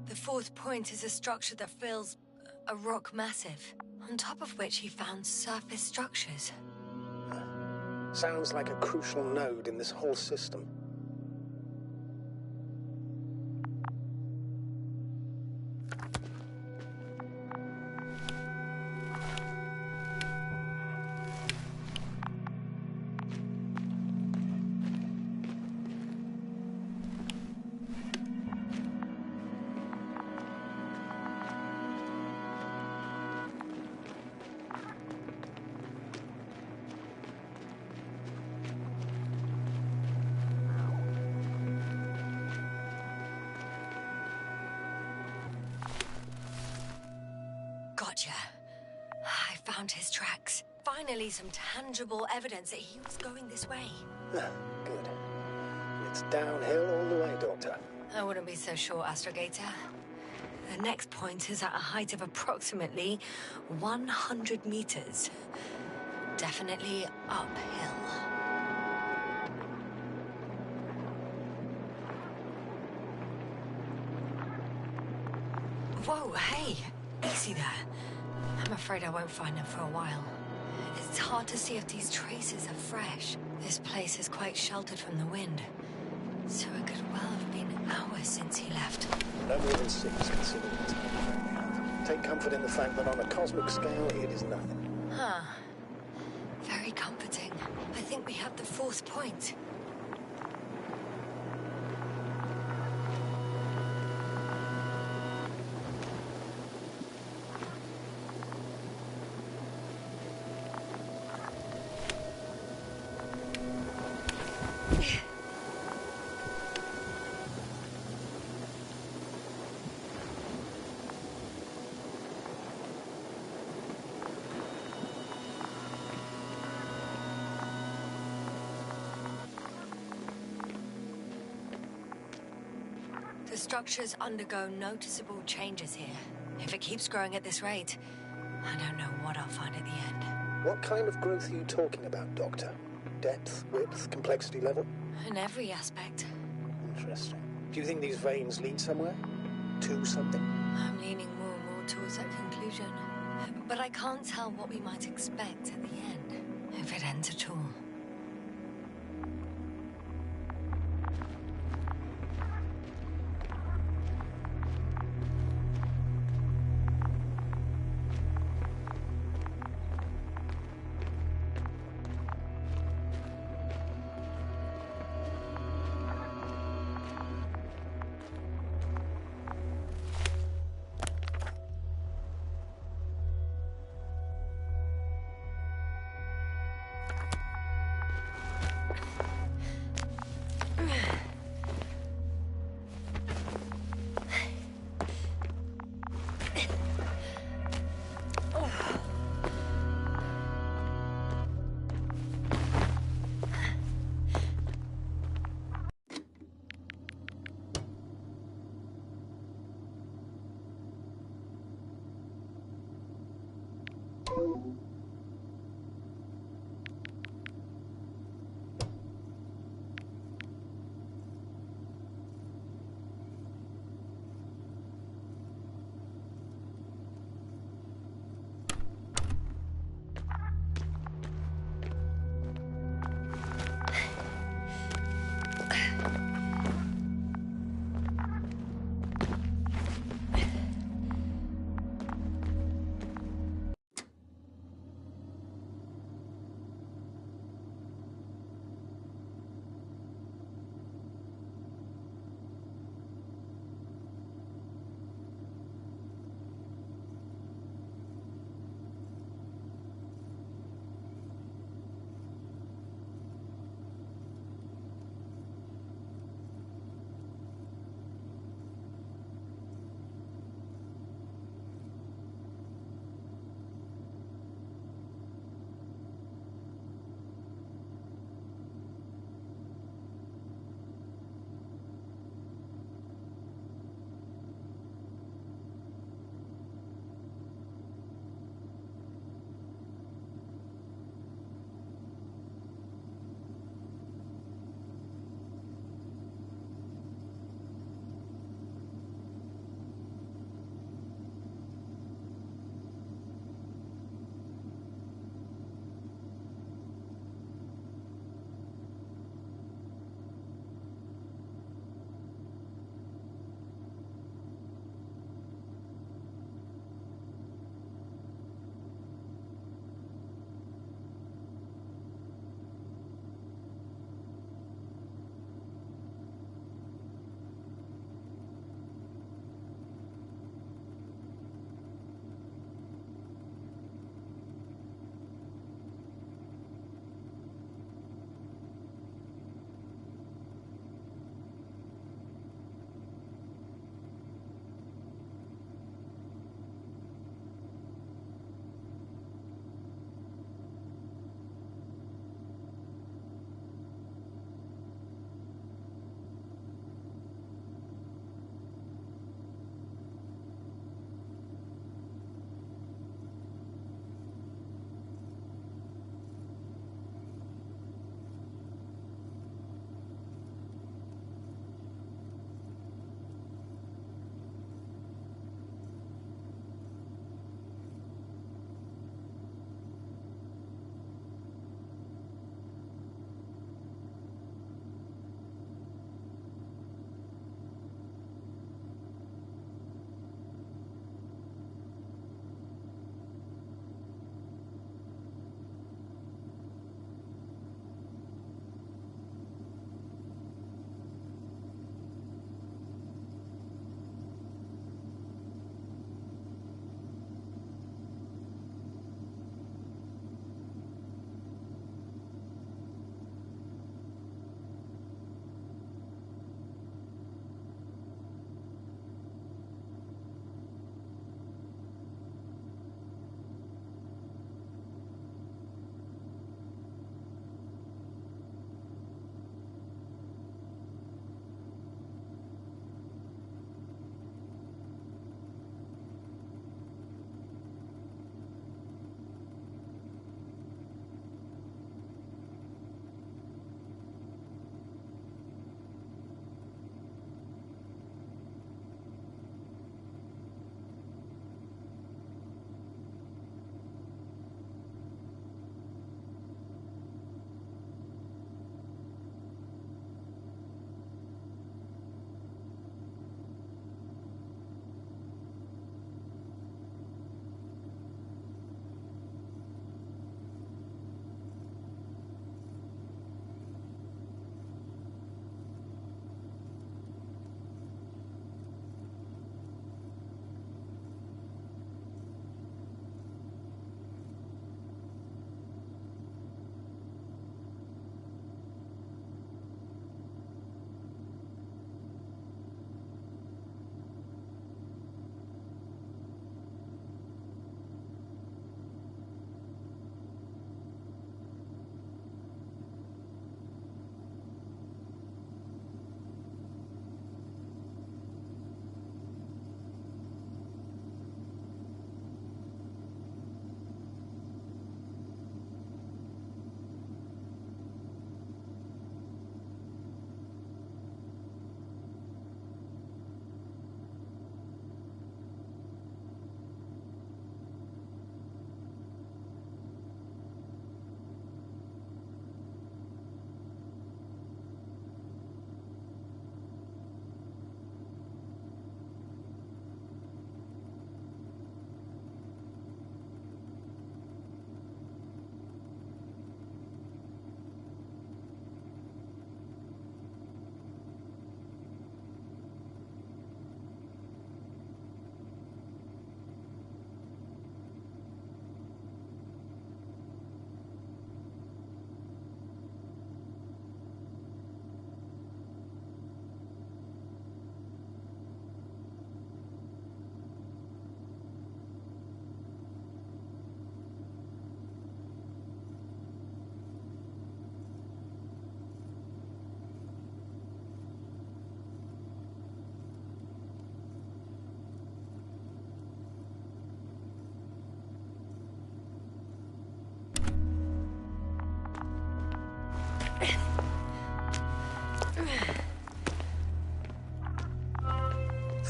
The 4th point is a structure that fills a rock massive, on top of which he found surface structures. Sounds like a crucial node in this whole system. Gotcha. I found his tracks. Finally, some tangible evidence that he was going this way. Good. It's downhill all the way, Doctor. I wouldn't be so sure, Astrogator. The next point is at a height of approximately 100 meters. Definitely uphill. Whoa, hey! Easy there. I'm afraid I won't find him for a while. It's hard to see if these traces are fresh. This place is quite sheltered from the wind. So it could well have been hours since he left. No more than 6, considering the time frame we have. Take comfort in the fact that on a cosmic scale, it is nothing. Huh. Very comforting. I think we have the 4th point. The structures undergo noticeable changes here. If it keeps growing at this rate, I don't know what I'll find at the end. What kind of growth are you talking about, Doctor? Depth, width, complexity level? In every aspect. Interesting. Do you think these veins lead somewhere? To something? I'm leaning more and more towards that conclusion. But I can't tell what we might expect at the end, if it ends at all.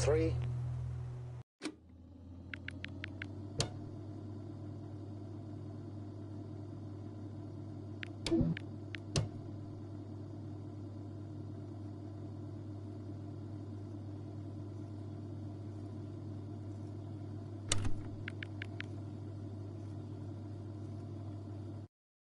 3.